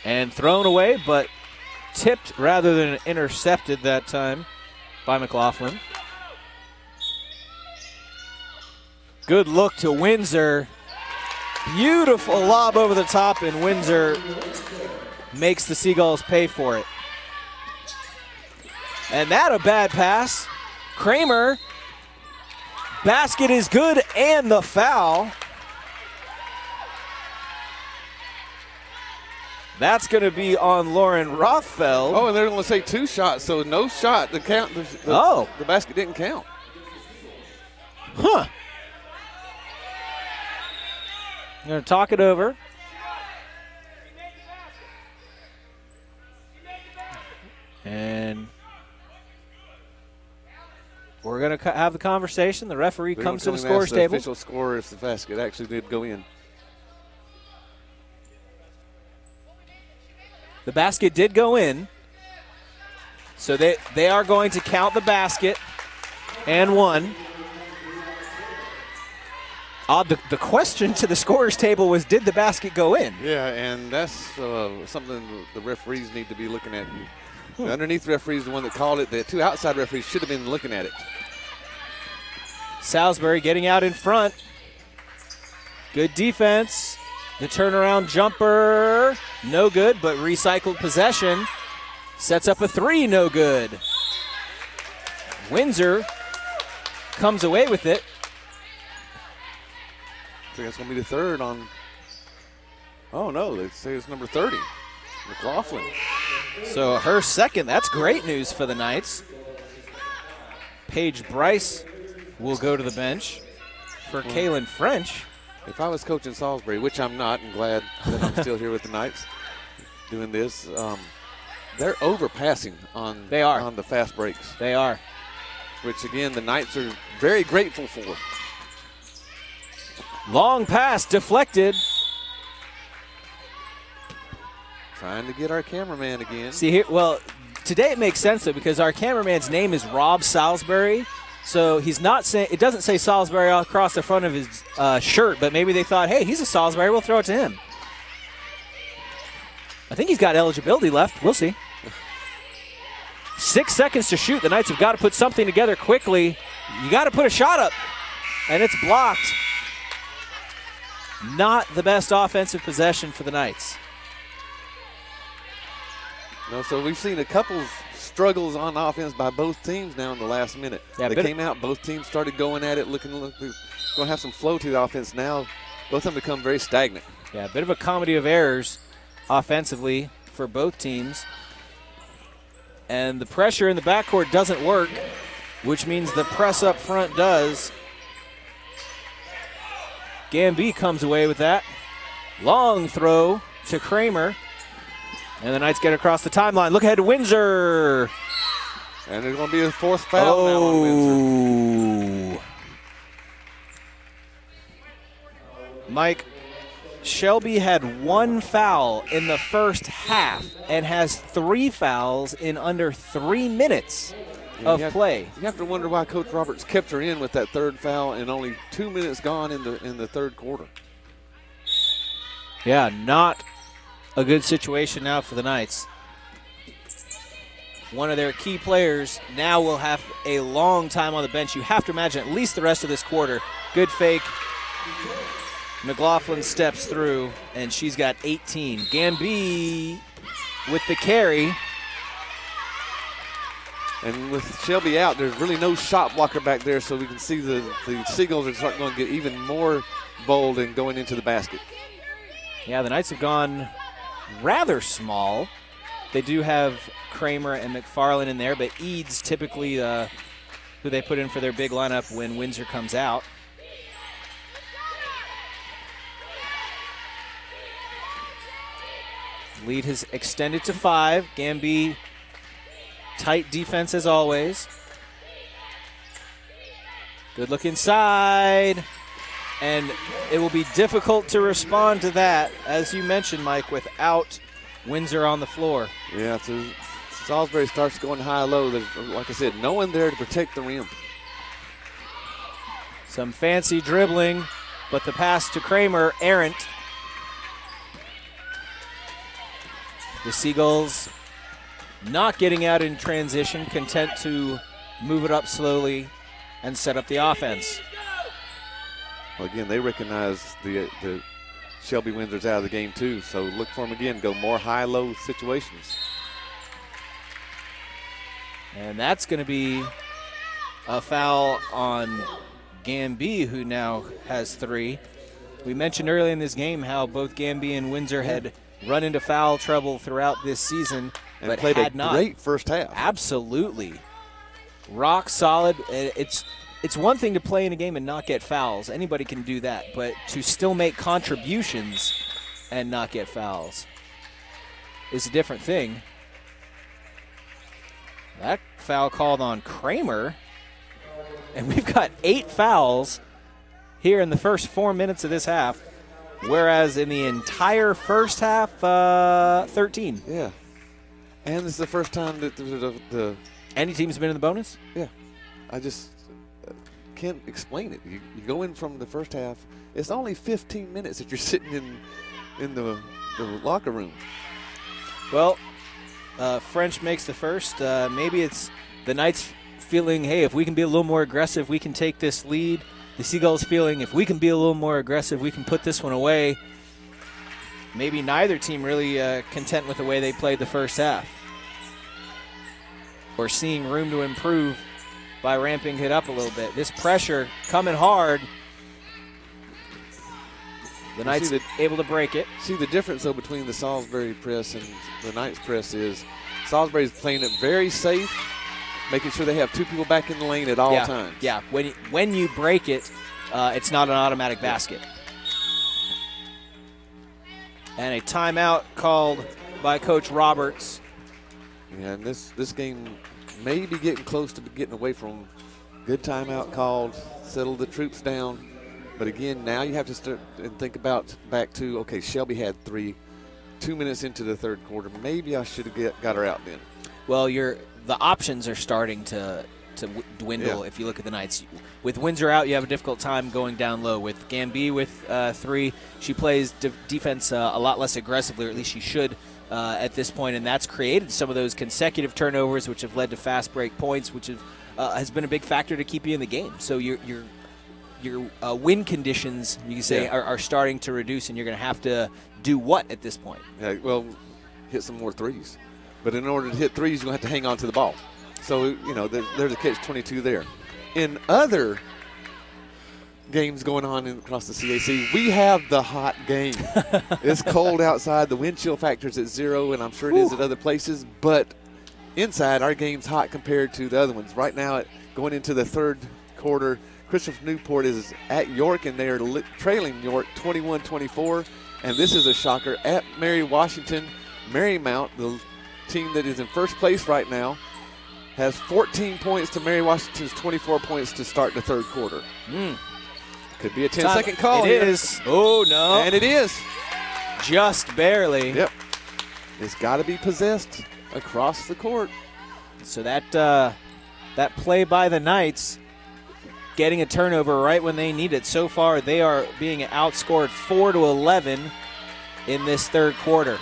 And thrown away, but tipped rather than intercepted that time by McLaughlin. Good look to Windsor. Beautiful lob over the top, and Windsor makes the Seagulls pay for it. And that a bad pass. Kramer. Basket is good, and the foul. That's going to be on Lauren Rothfeld. Oh, and they're going to say 2 shots, so no shot. The basket didn't count. Huh. I'm going to talk it over. And we're going to have the conversation. The referee comes to the scores table. The official score if the basket actually did go in. The basket did go in. So they are going to count the basket and one. The question to the scorers table was, did the basket go in? Yeah, and that's something the referees need to be looking at. The underneath referee is the one that called it. The 2 outside referees should have been looking at it. Salisbury getting out in front. Good defense. The turnaround jumper, no good, but recycled possession. Sets up a 3, no good. Windsor comes away with it. I think that's going to be the 3rd on. Oh, no, they say it's number 30, McLaughlin. So her 2nd, that's great news for the Knights. Paige Bryce will go to the bench for Kaylin French. If I was coaching Salisbury, which I'm not, and glad that I'm still here with the Knights doing this, they're overpassing on the fast breaks. They are. Which, again, the Knights are very grateful for. Long pass deflected. Trying to get our cameraman again. See here, well, today it makes sense though because our cameraman's name is Rob Salisbury. So he's not saying, it doesn't say Salisbury across the front of his shirt, but maybe they thought, hey, he's a Salisbury, we'll throw it to him. I think he's got eligibility left. We'll see. 6 seconds to shoot. The Knights have got to put something together quickly. You got to put a shot up, and it's blocked. Not the best offensive possession for the Knights. No, so we've seen a couple struggles on offense by both teams now in the last minute. Yeah, they came out, both teams started going at it, looking going to have some flow to the offense now. Both of them become very stagnant. Yeah, a bit of a comedy of errors offensively for both teams. And the pressure in the backcourt doesn't work, which means the press up front does. Gamby comes away with that. Long throw to Kramer. And the Knights get across the timeline. Look ahead to Windsor. And there's going to be a 4th foul now on Windsor. Mike, Shelby had 1 foul in the first half and has 3 fouls in under 3 minutes of play. You have to wonder why Coach Roberts kept her in with that 3rd foul and only 2 minutes gone in the 3rd quarter. Yeah, not a good situation now for the Knights. One of their key players now will have a long time on the bench. You have to imagine at least the rest of this quarter. Good fake. McLaughlin steps through, and she's got 18. Gamby with the carry. And with Shelby out, there's really no shot blocker back there, so we can see the Seagulls are starting to get even more bold and going into the basket. Yeah, the Knights have gone rather small. They do have Kramer and McFarland in there, but Eads typically who they put in for their big lineup when Windsor comes out. Lead has extended to 5. Gamby, tight defense as always. Good look inside. And it will be difficult to respond to that, as you mentioned, Mike, without Windsor on the floor. Yeah, so Salisbury starts going high-low. There's, like I said, no one there to protect the rim. Some fancy dribbling, but the pass to Kramer, errant. The Seagulls not getting out in transition, content to move it up slowly, and set up the offense. Well, again, they recognize the Shelby Windsor's out of the game too, so look for them again, go more high-low situations. And that's going to be a foul on Gamby, who now has 3. We mentioned earlier in this game how both Gamby and Windsor had run into foul trouble throughout this season, And but played had a not. great first half. Absolutely. Rock solid. It's one thing to play in a game and not get fouls. Anybody can do that. But to still make contributions and not get fouls is a different thing. That foul called on Kramer. And we've got 8 fouls here in the first 4 minutes of this half, whereas in the entire first half, 13. Yeah. And this is the first time that the any team's been in the bonus? Yeah. I just can't explain it. You go in from the first half. It's only 15 minutes that you're sitting in the locker room. Well, French makes the first. Maybe it's the Knights feeling, hey, if we can be a little more aggressive, we can take this lead. The Seagulls feeling, if we can be a little more aggressive, we can put this one away. Maybe neither team really content with the way they played the first half, or seeing room to improve by ramping it up a little bit. This pressure coming hard. The Knights able to break it. See, the difference, though, between the Salisbury press and the Knights press is Salisbury's playing it very safe, making sure they have 2 people back in the lane at all times. Yeah, when you break it, it's not an automatic basket. And a timeout called by Coach Roberts. Yeah, and this game may be getting close to getting away from good timeout called, settle the troops down. But again, now you have to start and think about back to, okay, Shelby had 3, 2 minutes into the third quarter. Maybe I should have got her out then. Well, the options are starting to dwindle if you look at the Knights. With Windsor out, you have a difficult time going down low. With Gamby with 3, she plays defense a lot less aggressively, or at least she should at this point, and that's created some of those consecutive turnovers, which have led to fast break points, which has been a big factor to keep you in the game. So your win conditions, you can say, are starting to reduce, and you're going to have to do what at this point? Yeah, well, hit some more threes. But in order to hit threes, you're going to have to hang on to the ball. So, you know, there's a catch-22 there. In other games going on across the CAC, we have the hot game. It's cold outside. The wind chill factor's at 0, and I'm sure it is at other places. But inside, our game's hot compared to the other ones. Right now, going into the third quarter, Christopher Newport is at York, and they are trailing York 21-24. And this is a shocker at Mary Washington. Marymount, the team that is in first place right now, has 14 points to Mary Washington's 24 points to start the third quarter. Could be a 10-second call. It is. Oh, no. And it is. Just barely. Yep. It's got to be possessed across the court. So that play by the Knights, getting a turnover right when they need it. So far, they are being outscored 4-11 in this third quarter.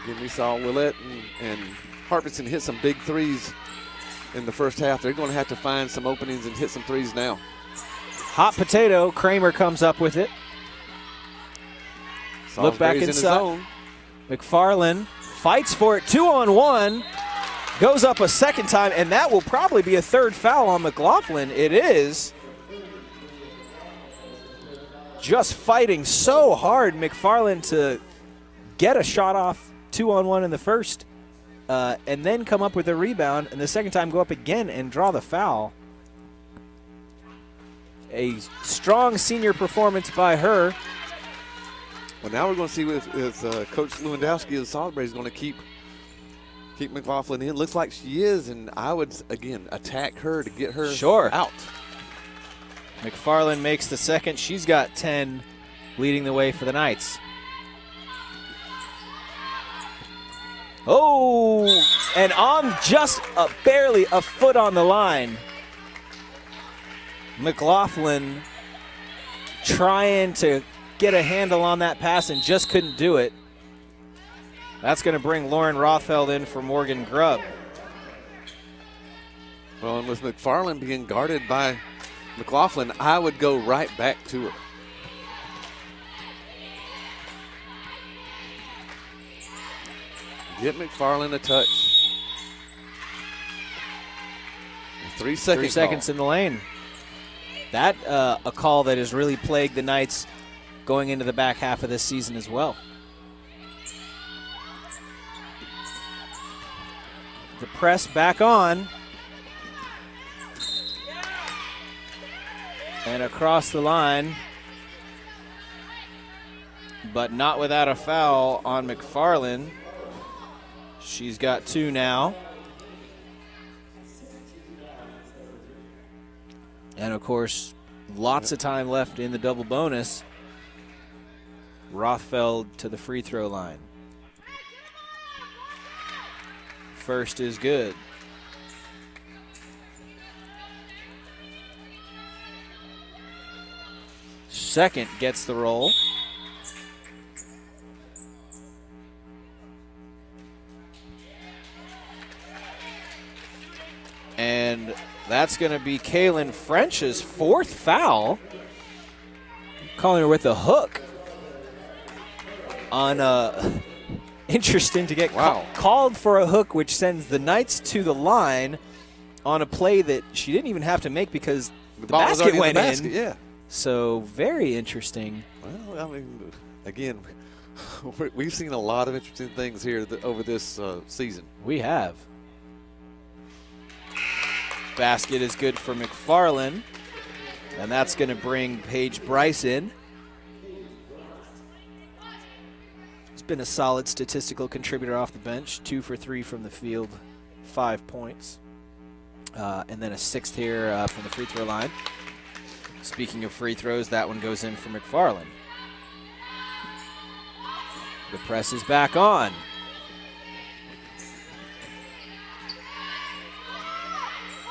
Again, we saw Willett and Harpison hit some big threes in the first half. They're going to have to find some openings and hit some threes now. Hot potato. Kramer comes up with it. Look back inside. McFarland fights for it. 2-on-1. Goes up a second time, and that will probably be a third foul on McLaughlin. It is. Just fighting so hard, McFarland, to get a shot off 2-on-1 in the first, and then come up with a rebound, and the second time go up again and draw the foul. A strong senior performance by her. Well, now we're going to see if Coach Lewandowski of Salisbury is going to keep McLaughlin in. Looks like she is, and I would, again, attack her to get her out. McFarland makes the second. She's got 10, leading the way for the Knights. Oh, and on just barely a foot on the line. McLaughlin trying to get a handle on that pass and just couldn't do it. That's going to bring Lauren Rothfeld in for Morgan Grubb. Well, and with McFarland being guarded by McLaughlin, I would go right back to her. Get McFarland a touch. 3 second 3 seconds in the lane. That a call that has really plagued the Knights going into the back half of this season as well. The press back on. And across the line. But not without a foul on McFarland. She's got 2 now. And of course, lots of time left in the double bonus. Rothfeld to the free throw line. First is good. Second gets the roll. And that's going to be Kaylin French's 4th foul. Calling her with a hook. On interesting to get called for a hook, which sends the Knights to the line on a play that she didn't even have to make because the basket went in. Yeah. So very interesting. Well, I mean, again, we've seen a lot of interesting things here over this season. We have. Basket is good for McFarland, and that's going to bring Paige Bryce in. He's been a solid statistical contributor off the bench, 2 for 3 from the field, 5 points. And then a 6th here from the free throw line. Speaking of free throws, that one goes in for McFarland. The press is back on.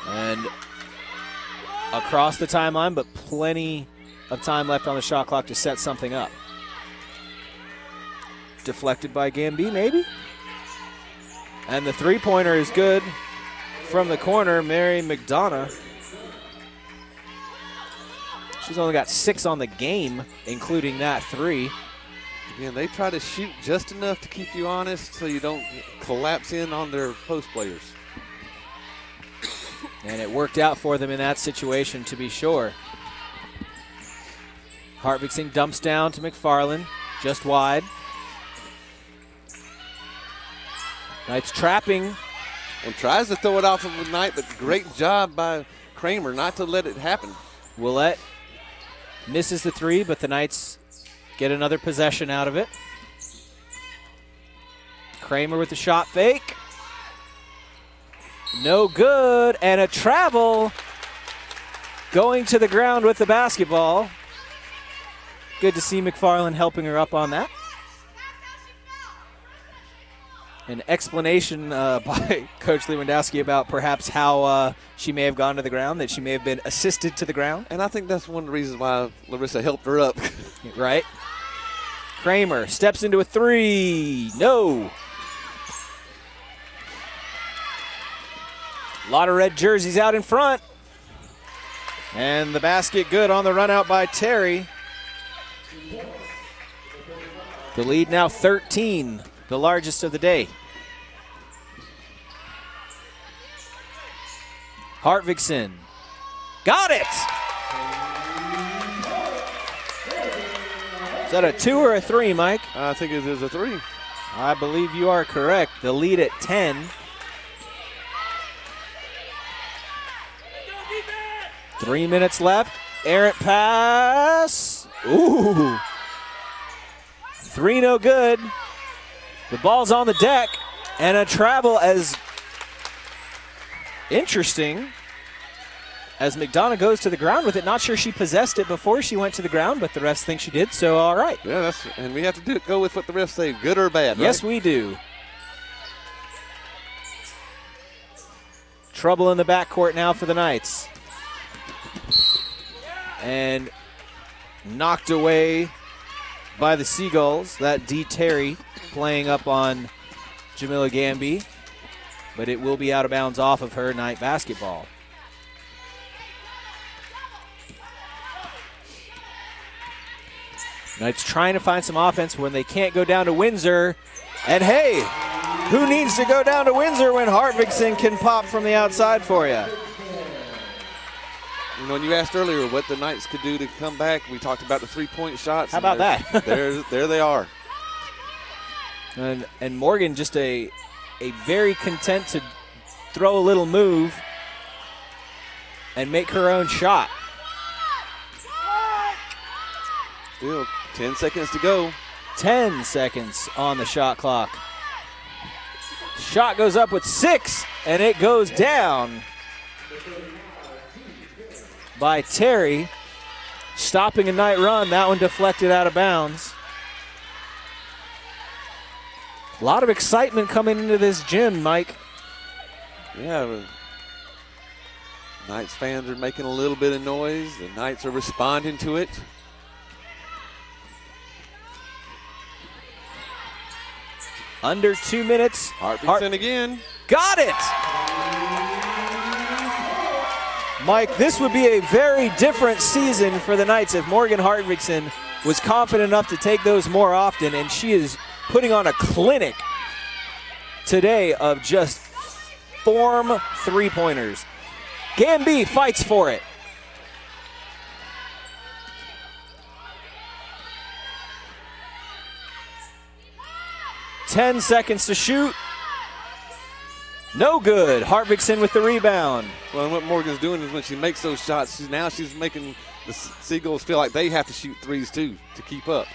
And across the timeline, but plenty of time left on the shot clock to set something up. Deflected by Gamby, maybe? And the three-pointer is good from the corner, Mary McDonough. She's only got 6 on the game, including that 3. Again, they try to shoot just enough to keep you honest so you don't collapse in on their post players. And it worked out for them in that situation, to be sure. Hartvigsson dumps down to McFarland, just wide. Knights trapping. And tries to throw it off of the Knight, but great job by Kramer not to let it happen. Willett misses the 3, but the Knights get another possession out of it. Kramer with the shot fake. No good, and a travel going to the ground with the basketball. Good to see McFarland helping her up on that. An explanation by Coach Lewandowski about perhaps how she may have gone to the ground, that she may have been assisted to the ground. And I think that's one of the reasons why Larissa helped her up. Right. Kramer steps into a 3. No. A lot of red jerseys out in front. And the basket good on the run out by Terry. The lead now 13, the largest of the day. Hartvigsson. Got it! Is that a 2 or a 3, Mike? I think it is a 3. I believe you are correct. The lead at 10. 3 minutes left. Errant pass. Ooh. 3 no good. The ball's on the deck. And a travel as interesting as McDonough goes to the ground with it. Not sure she possessed it before she went to the ground, but the refs think she did, so all right. Yeah, and we have to go with what the refs say, good or bad, right? Yes, we do. Trouble in the backcourt now for the Knights. And knocked away by the Seagulls. That D. Terry playing up on Jamila Gamby. But it will be out of bounds off of her. Knight basketball. Knights trying to find some offense when they can't go down to Windsor. And hey, who needs to go down to Windsor when Hartvigsson can pop from the outside for you? You know, when you asked earlier what the Knights could do to come back, we talked about the three-point shots. How about that? there they are. And Morgan just a very content to throw a little move and make her own shot. Still 10 seconds to go. 10 seconds on the shot clock. Shot goes up with 6, and it goes down by Terry. Stopping a Knight run. That one deflected out of bounds. A lot of excitement coming into this gym, Mike. Yeah, Knights fans are making a little bit of noise. The Knights are responding to it. Under 2 minutes. Hartvigsson again. Got it! Mike, this would be a very different season for the Knights if Morgan Hartvigsson was confident enough to take those more often, and she is putting on a clinic today of just form three-pointers. Gamby fights for it. Ten seconds to shoot. No good. Hartvigsson with the rebound. Well, and what Morgan's doing is when she makes those shots, now she's making the Seagulls feel like they have to shoot threes too to keep up.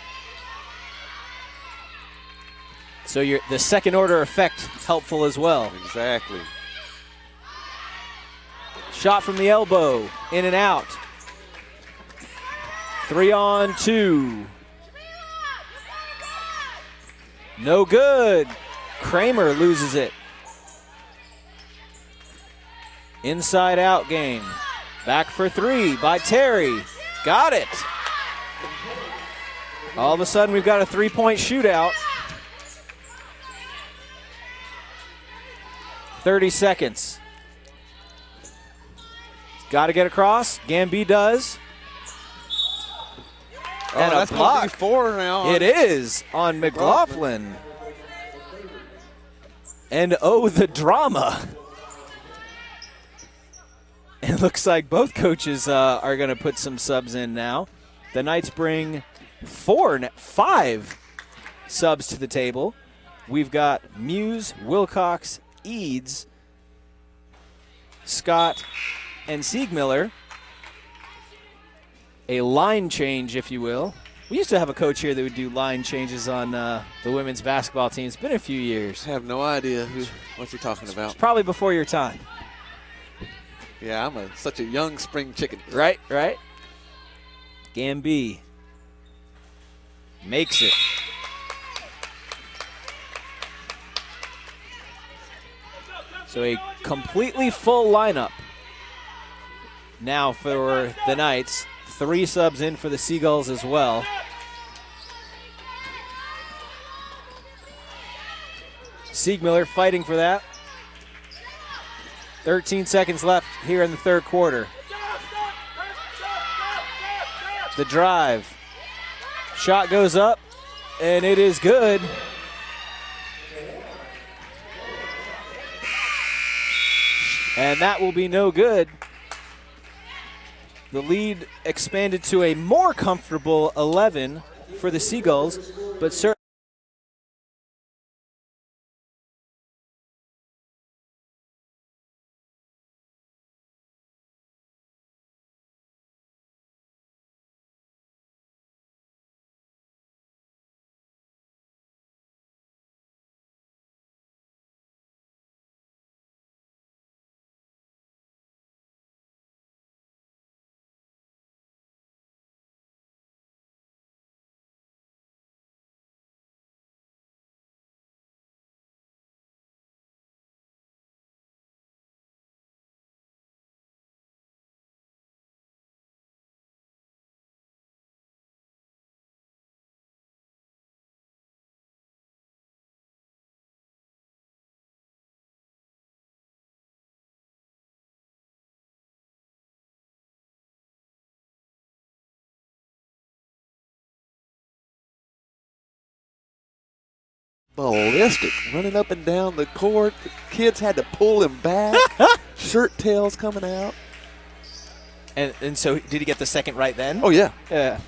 So the second order effect helpful as well. Exactly. Shot from the elbow, in and out. 3-on-2. No good. Kramer loses it. Inside out game. Back for 3 by Terry. Got it. All of a sudden we've got a 3-point shootout. 30 seconds. Got to get across. Gamby does. And that's a block. 4 now. It is on McLaughlin. And the drama. It looks like both coaches are going to put some subs in now. The Knights bring 5 subs to the table. We've got Muse, Wilcox, Eads, Scott, and Siegmiller. A line change, if you will. We used to have a coach here that would do line changes on the women's basketball team. It's been a few years. I have no idea what you're talking about. It's probably before your time. Yeah, I'm such a young spring chicken. Right. Gamby makes it. So a completely full lineup now for the Knights. 3 subs in for the Seagulls as well. Siegmiller fighting for that. 13 seconds left here in the third quarter. The drive. Shot goes up, and it is good. And that will be no good. The lead expanded to a more comfortable 11 for the Seagulls, but certainly ballistic, running up and down the court. The kids had to pull him back. Shirt tails coming out. And so did he get the second right then? Oh, yeah. Yeah.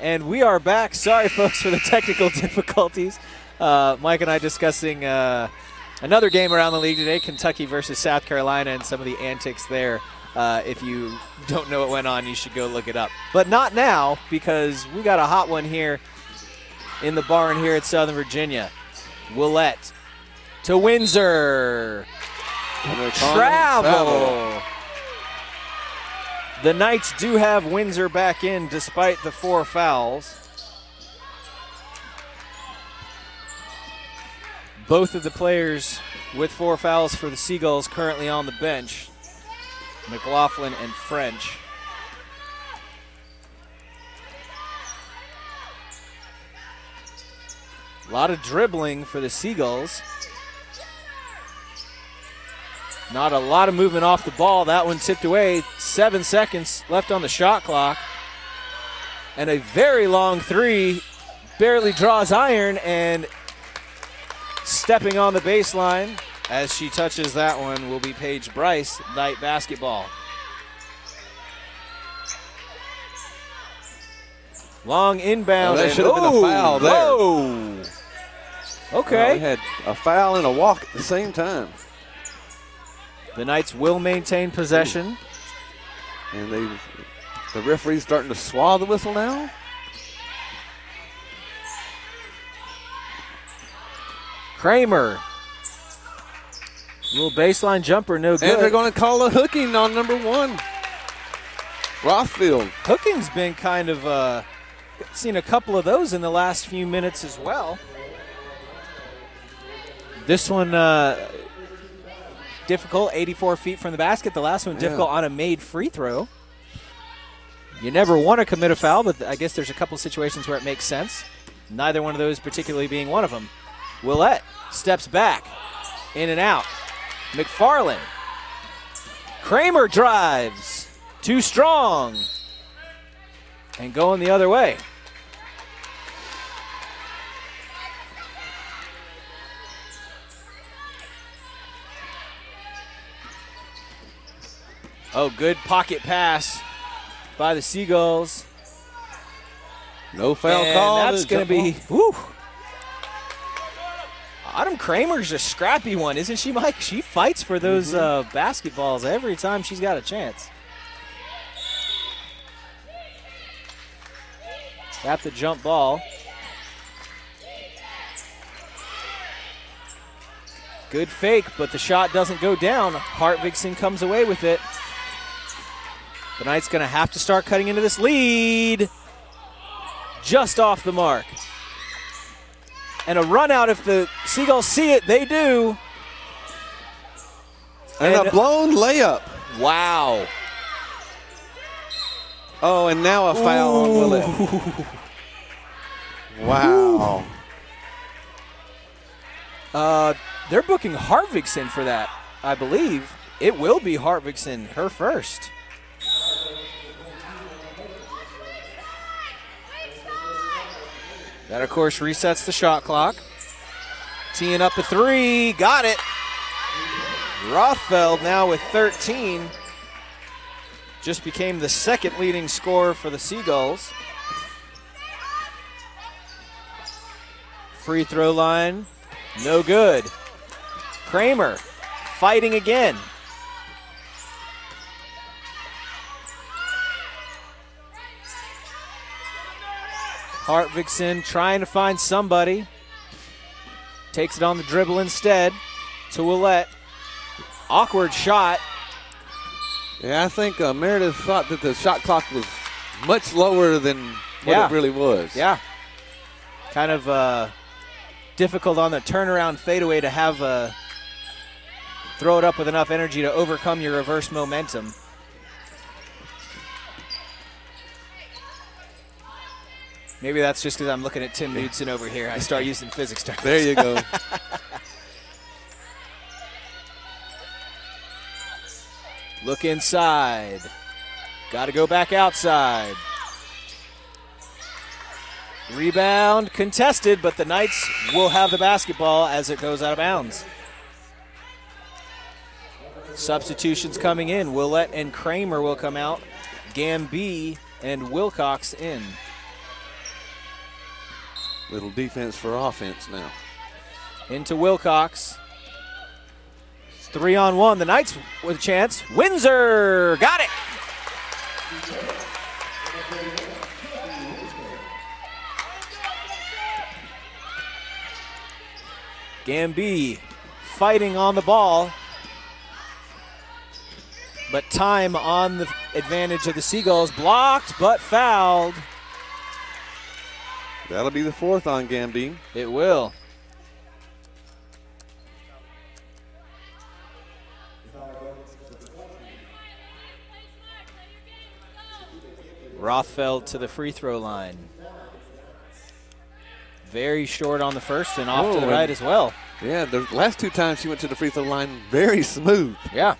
And we are back. Sorry, folks, for the technical difficulties. Mike and I discussing another game around the league today, Kentucky versus South Carolina, and some of the antics there. If you don't know what went on, you should go look it up. But not now, because we got a hot one here in the barn here at Southern Virginia. Willette to Windsor. Travel. The Knights do have Windsor back in despite the 4 fouls. Both of the players with 4 fouls for the Seagulls currently on the bench. McLaughlin and French. A lot of dribbling for the Seagulls. Not a lot of movement off the ball. That one tipped away. 7 seconds left on the shot clock. And a very long 3. Barely draws iron, and stepping on the baseline as she touches that one will be Paige Bryce, Knight basketball. Long inbound. That should have been a foul there. Whoa. Okay. We had a foul and a walk at the same time. The Knights will maintain possession. And the referee's starting to swallow the whistle now. Kramer. Little baseline jumper, no good. And they're going to call a hooking on number 1. Rothfield. Hooking's been kind of, seen a couple of those in the last few minutes as well. This one, difficult, 84 feet from the basket. The last one difficult on a made free throw. You never want to commit a foul, but I guess there's a couple situations where it makes sense. Neither one of those particularly being one of them. Willette steps back, in and out. McFarland. Kramer drives. Too strong. And going the other way. Oh, good pocket pass by the Seagulls. No foul and call. That's going to be, whew. Autumn Kramer's a scrappy one, isn't she, Mike? She fights for those basketballs every time she's got a chance. Got the jump ball. Good fake, but the shot doesn't go down. Hartvigsen comes away with it. The Knights going to have to start cutting into this lead. Just off the mark. And a run out if the Seagulls see it. They do. And a blown layup. Wow. Oh, and now a foul on Willette. Wow. They're booking Hartvigsen for that, I believe. It will be Hartvigsen, her first. That, of course, resets the shot clock. Teeing up a 3. Got it. Rothfeld now with 13. Just became the second leading scorer for the Seagulls. Free throw line, no good. Kramer fighting again. Hartvigsen trying to find somebody. Takes it on the dribble instead to Willette. Awkward shot. Yeah, I think Meredith thought that the shot clock was much lower than what it really was. Yeah. Kind of difficult on the turnaround fadeaway to have throw it up with enough energy to overcome your reverse momentum. Maybe that's just because I'm looking at Tim Knudsen over here. I start using physics terms. There you go. Look inside. Got to go back outside. Rebound contested, but the Knights will have the basketball as it goes out of bounds. Substitutions coming in. Willett and Kramer will come out. Gamby and Wilcox in. Little defense for offense now. Into Wilcox. It's 3-on-1. The Knights with a chance. Windsor got it. Gamby fighting on the ball. But time on the advantage of the Seagulls. Blocked, but fouled. That'll be the 4th on Gamby. It will. Rothfeld to the free throw line. Very short on the first and off to the right as well. Yeah, the last 2 times she went to the free throw line, very smooth. Yeah.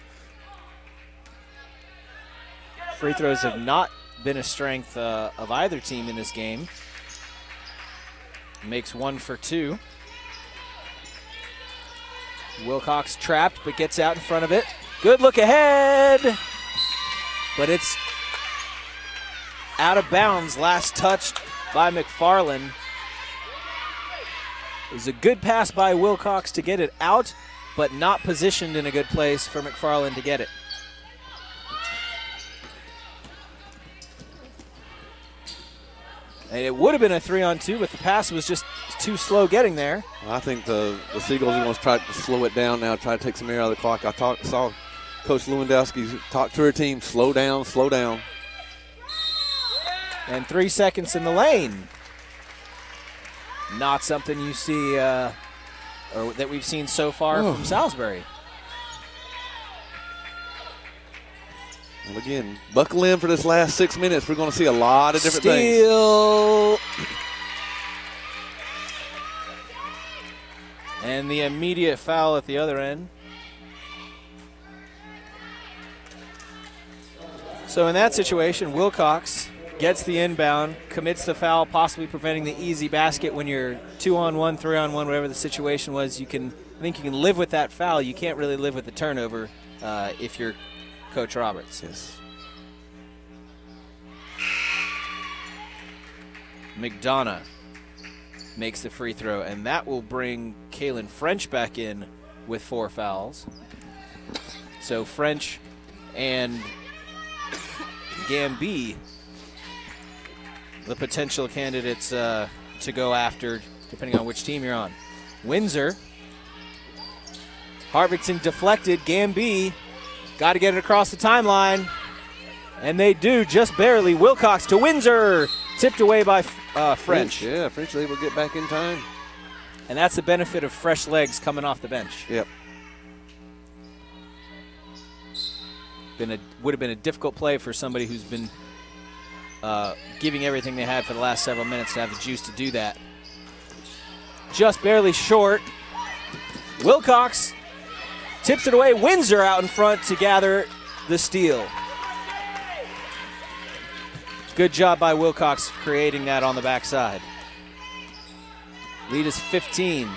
Free throws have not been a strength of either team in this game. Makes 1 for 2. Wilcox trapped, but gets out in front of it. Good look ahead. But it's out of bounds. Last touched by McFarland. It was a good pass by Wilcox to get it out, but not positioned in a good place for McFarland to get it. And it would have been a 3-on-2, but the pass was just too slow getting there. I think the Seagulls are going to try to slow it down now, try to take some air out of the clock. I saw Coach Lewandowski talk to her team, slow down, slow down. And 3 seconds in the lane. Not something you see or that we've seen so far from Salisbury. And again, buckle in for this last 6 minutes. We're going to see a lot of different things. Steal. And the immediate foul at the other end. So in that situation, Wilcox gets the inbound, commits the foul, possibly preventing the easy basket when you're 2-on-1, 3-on-1, whatever the situation was. I think you can live with that foul. You can't really live with the turnover if you're Coach Roberts. Yes. McDonough makes the free throw, and that will bring Kaylin French back in with 4 fouls. So French and Gamby, the potential candidates to go after, depending on which team you're on. Windsor, Harvickson deflected. Gamby got to get it across the timeline, and they do just barely. Wilcox to Windsor, tipped away by French. Yeah, French able to get back in time. And that's the benefit of fresh legs coming off the bench. Yep. Would have been a difficult play for somebody who's been giving everything they had for the last several minutes to have the juice to do that. Just barely short. Wilcox tips it away. Windsor out in front to gather the steal. Good job by Wilcox creating that on the backside. Lead is 15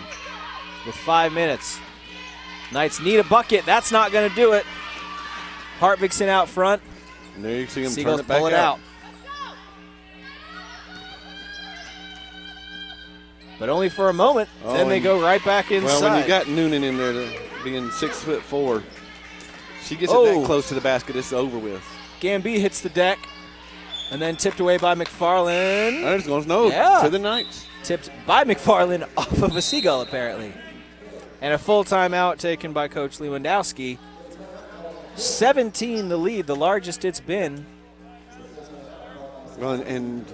with 5 minutes. Knights need a bucket. That's not going to do it. Hartvickson out front. And there you see him Seagulls turn it back pull it out. But only for a moment. Then they go right back inside. Well, when you got Noonan in there being 6'4", she gets it that close to the basket, it's over with. Gamby hits the deck and then tipped away by McFarland. There's goes to the Knights. Tipped by McFarland off of a Seagull, apparently. And a full timeout taken by Coach Lewandowski. 17 the lead, the largest it's been. Well, and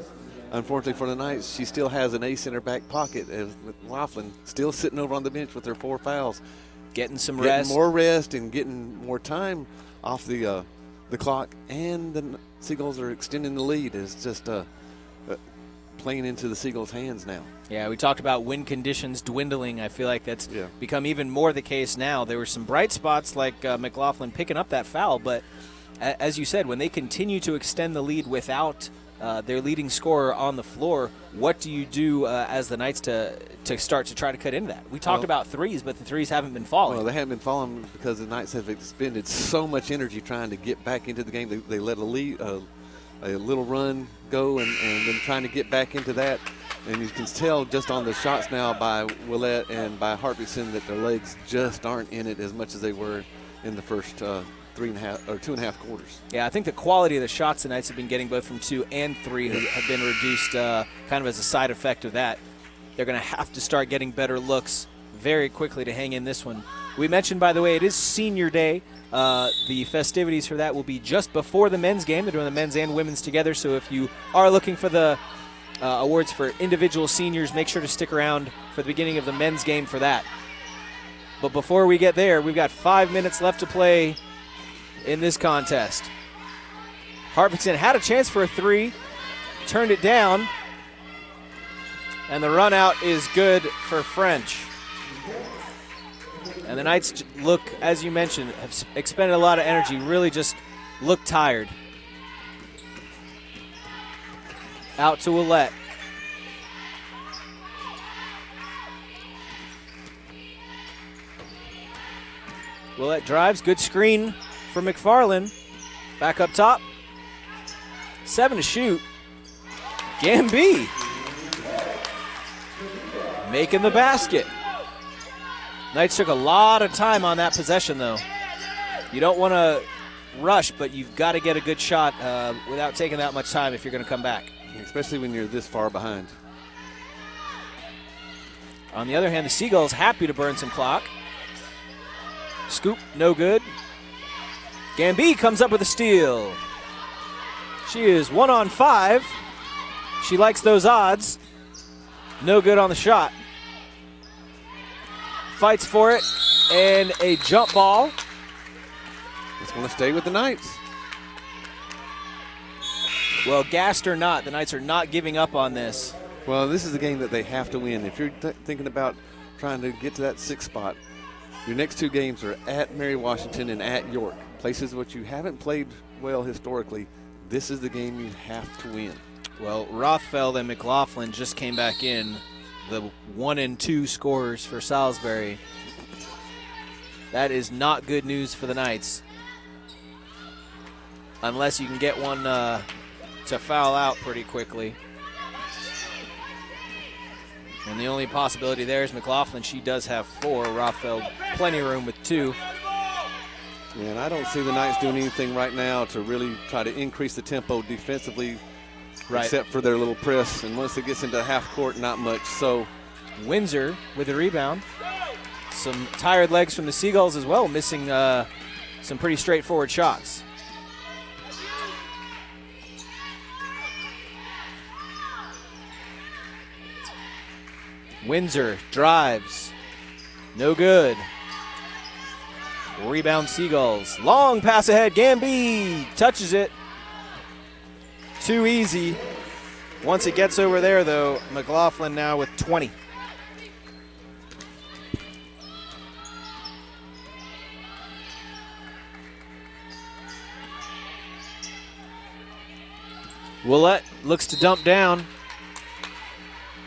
unfortunately for the Knights, she still has an ace in her back pocket, as McLaughlin still sitting over on the bench with her 4 fouls. Getting some getting rest. more rest and getting more time off the clock. And the Seagulls are extending the lead. It's just playing into the Seagulls' hands now. Yeah, we talked about wind conditions dwindling. I feel like that's become even more the case now. There were some bright spots like McLaughlin picking up that foul, but as you said, when they continue to extend the lead without their leading scorer on the floor. What do you do as the Knights to start to try to cut into that? We talked about threes, but the threes haven't been falling. Well, they haven't been falling because the Knights have expended so much energy trying to get back into the game. They let a little run go and then trying to get back into that. And you can tell just on the shots now by Willett and by Harbison that their legs just aren't in it as much as they were in the first 2.5 quarters. Yeah, I think the quality of the shots the Knights have been getting both from 2 and 3 have been reduced kind of as a side effect of that. They're going to have to start getting better looks very quickly to hang in this one. We mentioned, by the way, it is senior day. The festivities for that will be just before the men's game. They're doing the men's and women's together, so if you are looking for the awards for individual seniors, make sure to stick around for the beginning of the men's game for that. But before we get there, we've got 5 minutes left to play in this contest. Harpington had a chance for a 3, turned it down, and the run out is good for French. And the Knights look, as you mentioned, have expended a lot of energy, really just look tired. Out to Willett. Willett drives, good screen for McFarland. Back up top. 7 to shoot. Gamby making the basket. Knights took a lot of time on that possession, though. You don't want to rush, but you've got to get a good shot without taking that much time if you're going to come back. Especially when you're this far behind. On the other hand, the Seagulls happy to burn some clock. Scoop, no good. Gamby comes up with a steal. She is 1 on 5. She likes those odds. No good on the shot. Fights for it, and a jump ball. It's going to stay with the Knights. Well, gassed or not, the Knights are not giving up on this. Well, this is a game that they have to win. If you're thinking about trying to get to that 6th spot, your next 2 games are at Mary Washington and at York. Places which you haven't played well historically. This is the game you have to win. Well, Rothfeld and McLaughlin just came back in, the 1 and 2 scorers for Salisbury. That is not good news for the Knights. Unless you can get one to foul out pretty quickly. And the only possibility there is McLaughlin. She does have 4. Rothfeld, plenty of room with 2. Yeah, and I don't see the Knights doing anything right now to really try to increase the tempo defensively, except for their little press. And once it gets into half court, not much. So Windsor with the rebound. Some tired legs from the Seagulls as well, missing some pretty straightforward shots. Windsor drives. No good. Rebound Seagulls. Long pass ahead. Gamby touches it. Too easy. Once it gets over there, though, McLaughlin now with 20. Willett looks to dump down.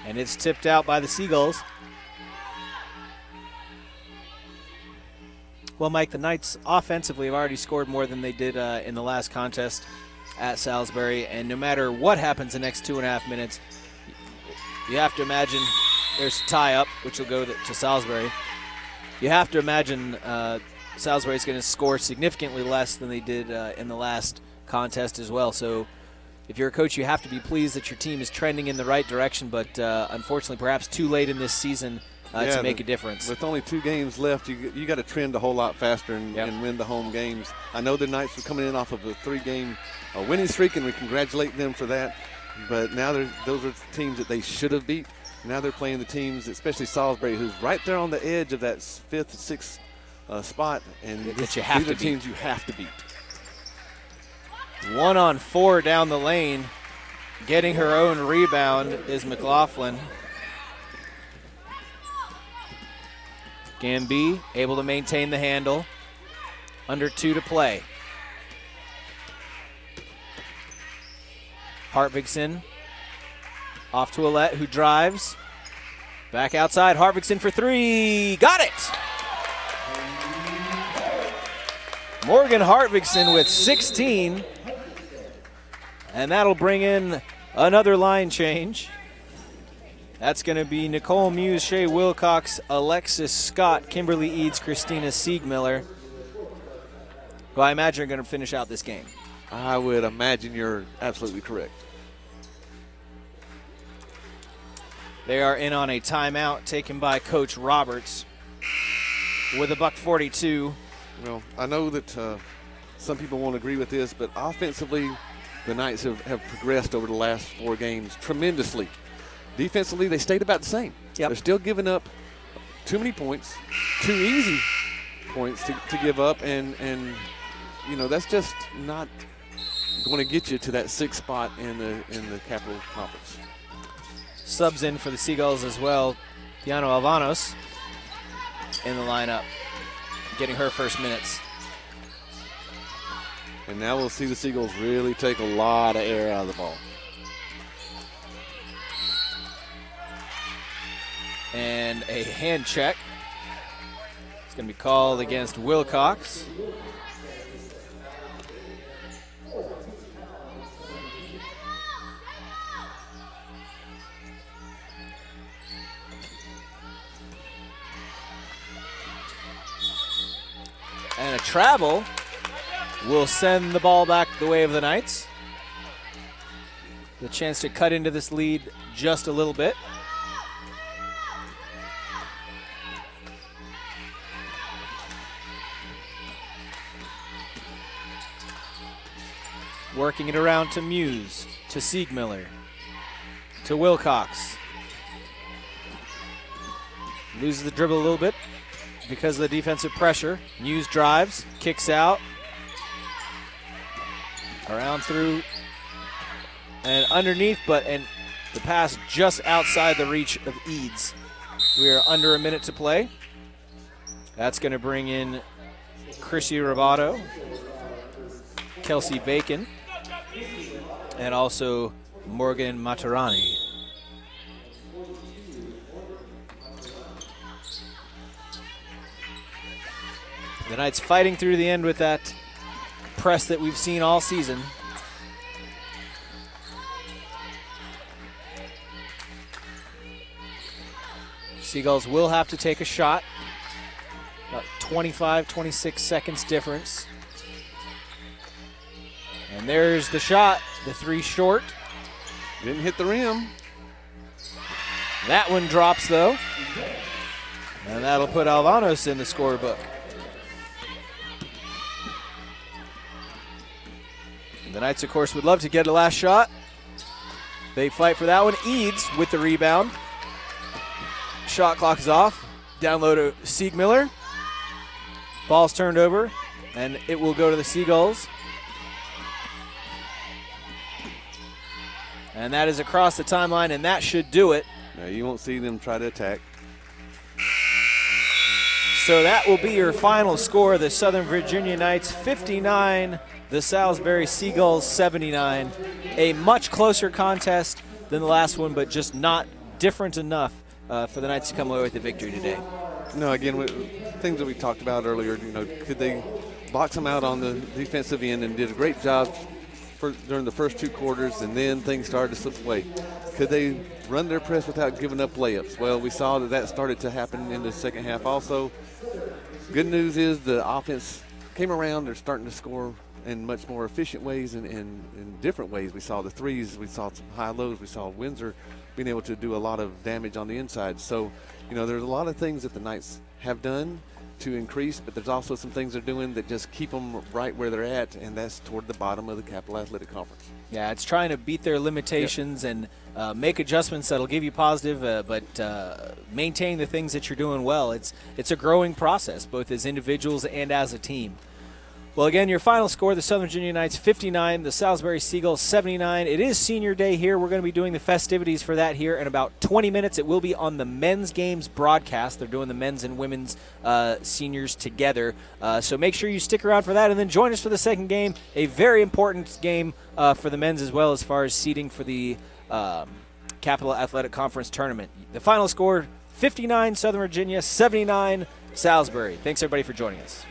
And it's tipped out by the Seagulls. Well, Mike, the Knights offensively have already scored more than they did in the last contest at Salisbury. And no matter what happens the next 2.5 minutes, you have to imagine there's a tie-up, which will go to Salisbury. You have to imagine Salisbury's going to score significantly less than they did in the last contest as well. So if you're a coach, you have to be pleased that your team is trending in the right direction, but unfortunately perhaps too late in this season to make a difference. With only 2 games left, you got to trend a whole lot faster and win the home games. I know the Knights were coming in off of a 3-game winning streak, and we congratulate them for that. But now those are teams that they should have beat. Now they're playing the teams, especially Salisbury, who's right there on the edge of that 5th and 6th spot. And that you have these to are teams you have to beat. 1 on 4 down the lane. Getting her own rebound is McLaughlin. Gamby able to maintain the handle. Under 2 to play. Hartvigsen off to Alette, who drives. Back outside, Hartvigsen for three. Got it! Morgan Hartvigsen with 16. And that'll bring in another line change. That's going to be Nicole Muse, Shea Wilcox, Alexis Scott, Kimberly Eads, Christina Siegmiller, who I imagine are going to finish out this game. I would imagine you're absolutely correct. They are in on a timeout taken by Coach Roberts with $1:42. Well, I know that some people won't agree with this, but offensively, the Knights have progressed over the last 4 games tremendously. Defensively, they stayed about the same. Yep. They're still giving up too many points, too easy points to give up, and you know, that's just not going to get you to that 6th spot in the Capital Conference. Subs in for the Seagulls as well. Diano Alvanos in the lineup, getting her first minutes. And now we'll see the Seagulls really take a lot of air out of the ball. And a hand check. It's going to be called against Wilcox. And a travel will send the ball back the way of the Knights. The chance to cut into this lead just a little bit. Working it around to Muse, to Siegmiller, to Wilcox. Loses the dribble a little bit because of the defensive pressure. Muse drives, kicks out, around through and underneath, and the pass just outside the reach of Eads. We are under a minute to play. That's going to bring in Chrissy Roboto, Kelsey Bacon, and also Morgan Matarani. The Knights fighting through the end with that press that we've seen all season. Seagulls will have to take a shot. About 25, 26 seconds difference. And there's the shot, the 3 short. Didn't hit the rim. That one drops though. And that'll put Alvanos in the scorebook. The Knights, of course, would love to get a last shot. They fight for that one. Eads with the rebound. Shot clock is off. Down low to Siegmiller. Ball's turned over, and it will go to the Seagulls. And that is across the timeline, and that should do it. Now you won't see them try to attack. So that will be your final score. The Southern Virginia Knights 59, the Salisbury Seagulls 79. A much closer contest than the last one, but just not different enough for the Knights to come away with the victory today. No, again, things that we talked about earlier, you know, could they box them out on the defensive end and did a great job during the first 2 quarters, and then things started to slip away. Could they run their press without giving up layups? Well, we saw that started to happen in the second half also. Good news is the offense came around. They're starting to score in much more efficient ways and in different ways. We saw the threes. We saw some high lows. We saw Windsor being able to do a lot of damage on the inside. So, you know, there's a lot of things that the Knights have done to increase, but there's also some things they're doing that just keep them right where they're at, and that's toward the bottom of the Capital Athletic Conference. Yeah, it's trying to beat their limitations and make adjustments that'll give you positive, but maintain the things that you're doing well. It's a growing process, both as individuals and as a team. Well, Well, again, your final score, the Southern Virginia Knights 59, the Salisbury Seagulls 79. It is senior day here. We're going to be doing the festivities for that here in about 20 minutes. It will be on the men's games broadcast. They're doing the men's and women's seniors together. So make sure you stick around for that, and then join us for the second game, a very important game for the men's as well as far as seeding for the Capital Athletic Conference tournament. The final score, 59 Southern Virginia, 79 Salisbury. Thanks, everybody, for joining us.